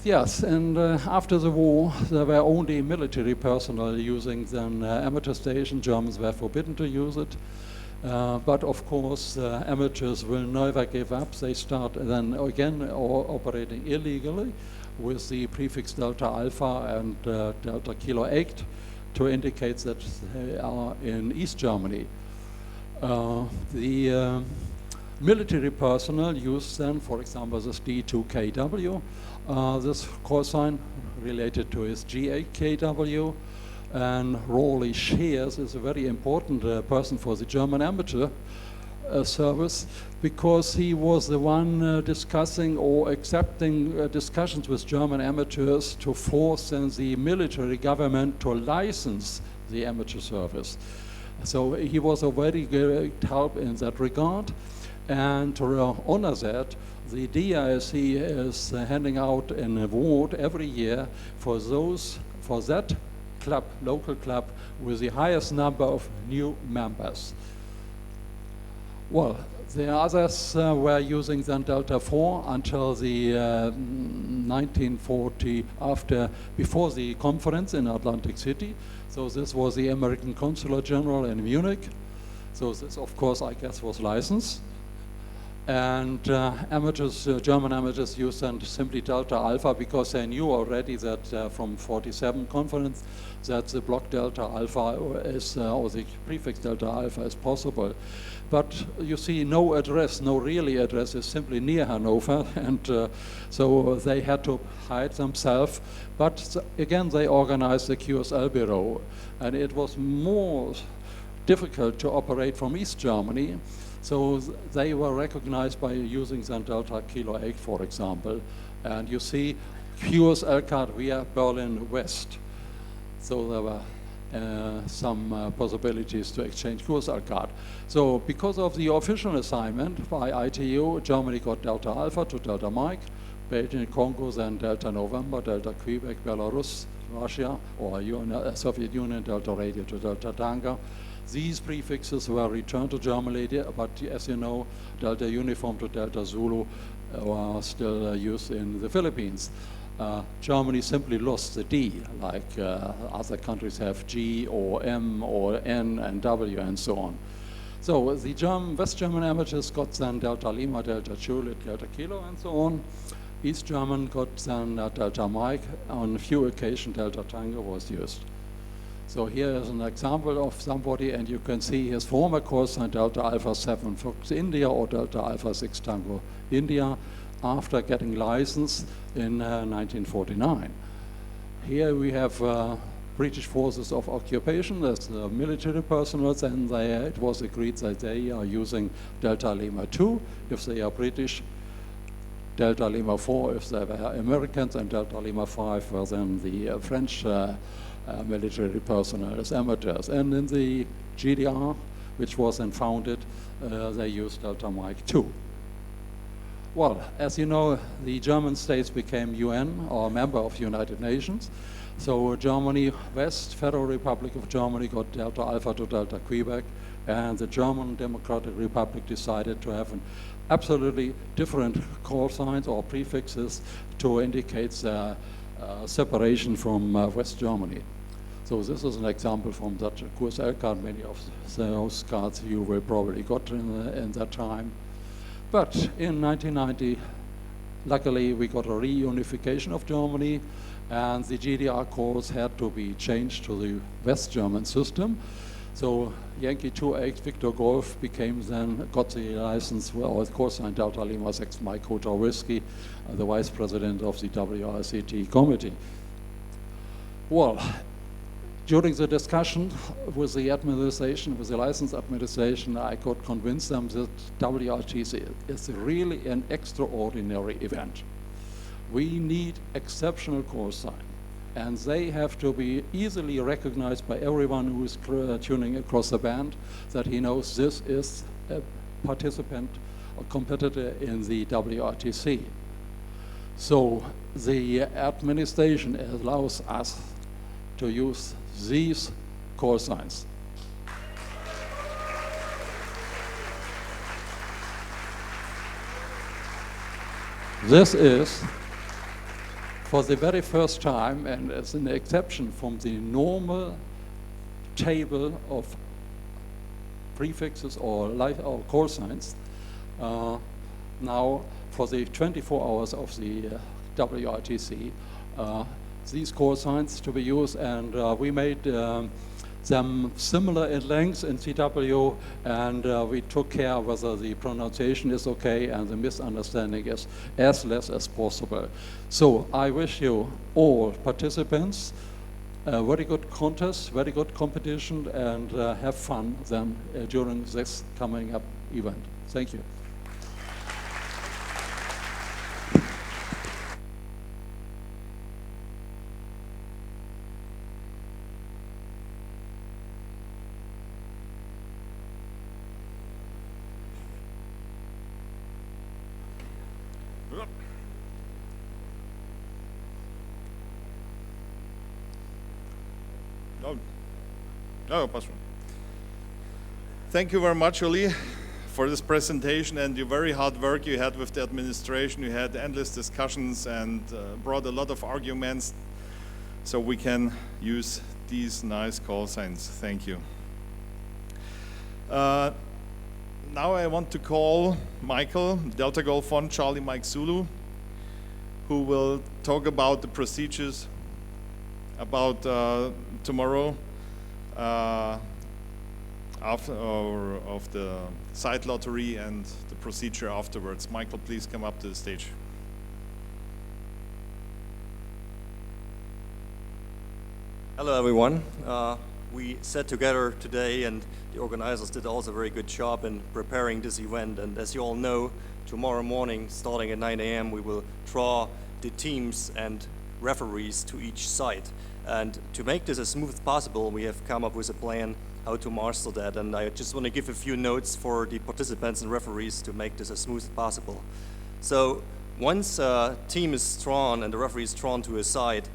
Speaker 7: Yes, and after the war, there were only military personnel using the amateur station. Germans were forbidden to use it. But of course, amateurs will never give up. They start then again operating illegally with the prefix Delta Alpha and Delta Kilo 8 to indicate that they are in East Germany. The military personnel use then, for example, this D2KW, this call sign related to his G8KW. And Rolly Scheers is a very important person for the German amateur service, because he was the one discussing or accepting discussions with German amateurs to force then the military government to license the amateur service. So he was a very great help in that regard. And to honor that, the DISC is handing out an award every year for that club, local club, with the highest number of new members. Well, the others were using then Delta 4 until the 1940, before the conference in Atlantic City. So this was the American Consular General in Munich. So this, of course, I guess was licensed. And German amateurs used then simply Delta Alpha, because they knew already that from 47 conference that the block Delta Alpha is, or the prefix Delta Alpha is possible. But you see, no address, no really address is simply near Hanover, and so they had to hide themselves. But again, they organized the QSL bureau, and it was more difficult to operate from East Germany. So they were recognized by using then Delta Kilo 8, for example. And you see QSL card via Berlin West. So there were some possibilities to exchange QSL card. So because of the official assignment by ITU, Germany got Delta Alpha to Delta Mike, Belgian Congo then Delta November, Delta Quebec, Belarus, Russia, or Soviet Union, Delta Radio to Delta Tango. These prefixes were returned to Germany, but as you know, Delta Uniform to Delta Zulu are still used in the Philippines. Germany simply lost the D, like other countries have G or M or N and W and so on. So the West German amateurs got then Delta Lima, Delta Juliet, Delta Kilo and so on. East German got then Delta Mike. On a few occasions, Delta Tango was used. So here is an example of somebody, and you can see his former call sign Delta Alpha 7 Fox India or Delta Alpha 6 Tango India, after getting licensed in 1949. Here we have British Forces of Occupation, that's the military personnel, and it was agreed that they are using Delta Lima 2 if they are British, Delta Lima 4 if they were Americans, and Delta Lima 5 were then the French military personnel as amateurs. And in the GDR, which was then founded, they used Delta Mike 2. Well, as you know, the German states became UN, or member of United Nations. So Germany, West, Federal Republic of Germany got Delta Alpha to Delta Quebec, and the German Democratic Republic decided to have an absolutely different call signs or prefixes to indicate the separation from West Germany. So this is an example from such a QSL card. Many of those cards you will probably got in that time. But in 1990, luckily we got a reunification of Germany, and the GDR calls had to be changed to the West German system. So Yankee 2X Victor Golf became then, got the license, or call sign Delta Lima 6 Mike Hotel Whiskey, the vice president of the WRCT committee. Well, during the discussion with the administration, with the license administration, I could convince them that WRTC is really an extraordinary event. We need exceptional call sign, and they have to be easily recognized by everyone who is tuning across the band, that he knows this is a participant or competitor in the WRTC. So the administration allows us to use these call signs. This is, for the very first time, and as an exception from the normal table of prefixes or call signs, now for the 24 hours of the WRTC, these call signs to be used, and we made them similar in length in CW, and we took care whether the pronunciation is okay and the misunderstanding is as less as possible. So I wish you all participants a very good contest, very good competition, and have fun then during this coming up event. Thank you.
Speaker 1: Thank you very much, Uli, for this presentation and your very hard work you had with the administration. You had endless discussions and brought a lot of arguments so we can use these nice call signs. Thank you. Now I want to call Michael, Delta Golf 1 Charlie Mike Zulu, who will talk about the procedures about tomorrow of the site lottery and the procedure afterwards. Michael, please come up to the stage.
Speaker 8: Hello everyone. We sat together today, and the organizers did also a very good job in preparing this event. And as you all know, tomorrow morning, starting at 9 a.m., we will draw the teams and referees to each site. And to make this as smooth as possible, we have come up with a plan how to master that. And I just want to give a few notes for the participants and referees to make this as smooth as possible. So once a team is drawn and the referee is drawn to a site,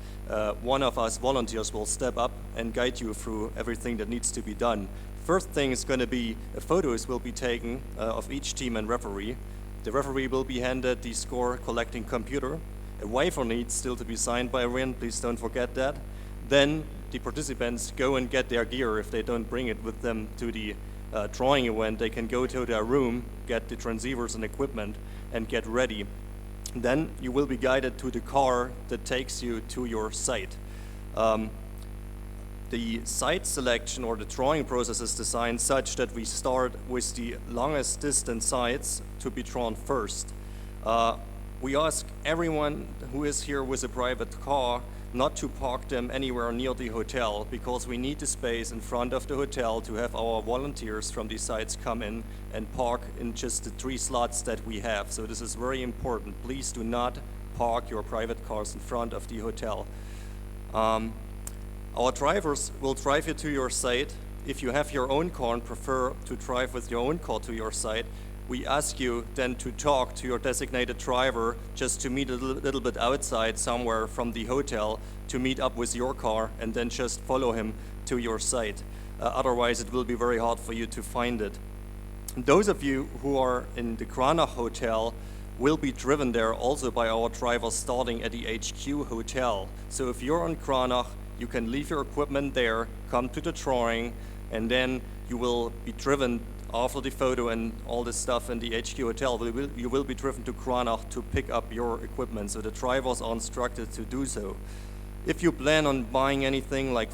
Speaker 8: one of us volunteers will step up and guide you through everything that needs to be done. First thing is going to be photos will be taken of each team and referee. The referee will be handed the score collecting computer. A waiver needs still to be signed by everyone, please don't forget that. Then the participants go and get their gear. If they don't bring it with them to the drawing event, they can go to their room, get the transceivers and equipment, and get ready. Then you will be guided to the car that takes you to your site. The site selection or the drawing process is designed such that we start with the longest distance sites to be drawn first. We ask everyone who is here with a private car not to park them anywhere near the hotel, because we need the space in front of the hotel to have our volunteers from these sites come in and park in just the 3 slots that we have. So this is very important. Please do not park your private cars in front of the hotel. Our drivers will drive you to your site. If you have your own car and prefer to drive with your own car to your site, we ask you then to talk to your designated driver just to meet a little bit outside somewhere from the hotel to meet up with your car and then just follow him to your site. Otherwise, it will be very hard for you to find it. And those of you who are in the Kranach Hotel will be driven there also by our drivers starting at the HQ Hotel. So if you're on Kranach, you can leave your equipment there, come to the drawing, and then you will be driven after the photo and all this stuff in the HQ Hotel. You will be driven to Kranach to pick up your equipment. So the drivers are instructed to do so. If you plan on buying anything like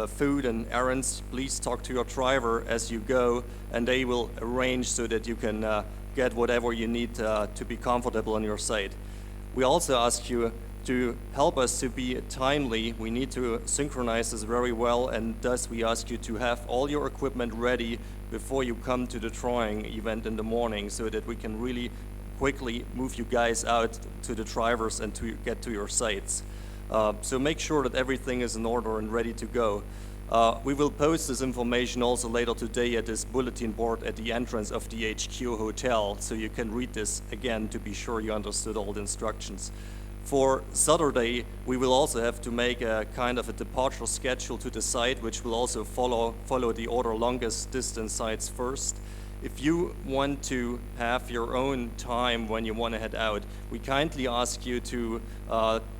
Speaker 8: food and errands, please talk to your driver as you go, and they will arrange so that you can get whatever you need to be comfortable on your site. We also ask you to help us to be timely. We need to synchronize this very well, and thus we ask you to have all your equipment ready before you come to the drawing event in the morning, so that we can really quickly move you guys out to the drivers and to get to your sites. So make sure that everything is in order and ready to go. We will post this information also later today at this bulletin board at the entrance of the HQ Hotel, so you can read this again to be sure you understood all the instructions. For Saturday, we will also have to make a kind of a departure schedule to the site, which will also follow the order longest distance sites first. If you want to have your own time when you want to head out, we kindly ask you to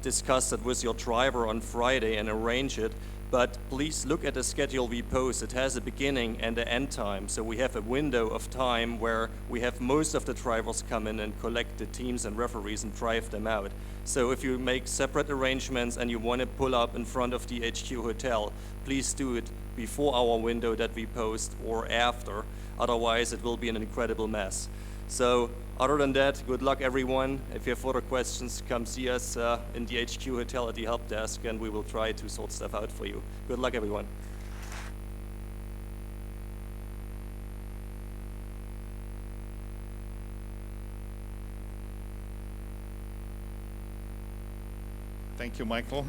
Speaker 8: discuss it with your driver on Friday and arrange it. But please look at the schedule we post. It has a beginning and an end time. So we have a window of time where we have most of the drivers come in and collect the teams and referees and drive them out. So if you make separate arrangements and you want to pull up in front of the HQ Hotel, please do it before our window that we post or after. Otherwise, it will be an incredible mess. So other than that, good luck everyone. If you have further questions, come see us in the HQ Hotel at the help desk, and we will try to sort stuff out for you. Good luck everyone.
Speaker 1: Thank you, Michael.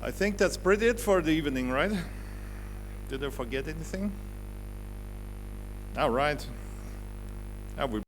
Speaker 1: I think that's pretty it for the evening, right? Did I forget anything? All right. We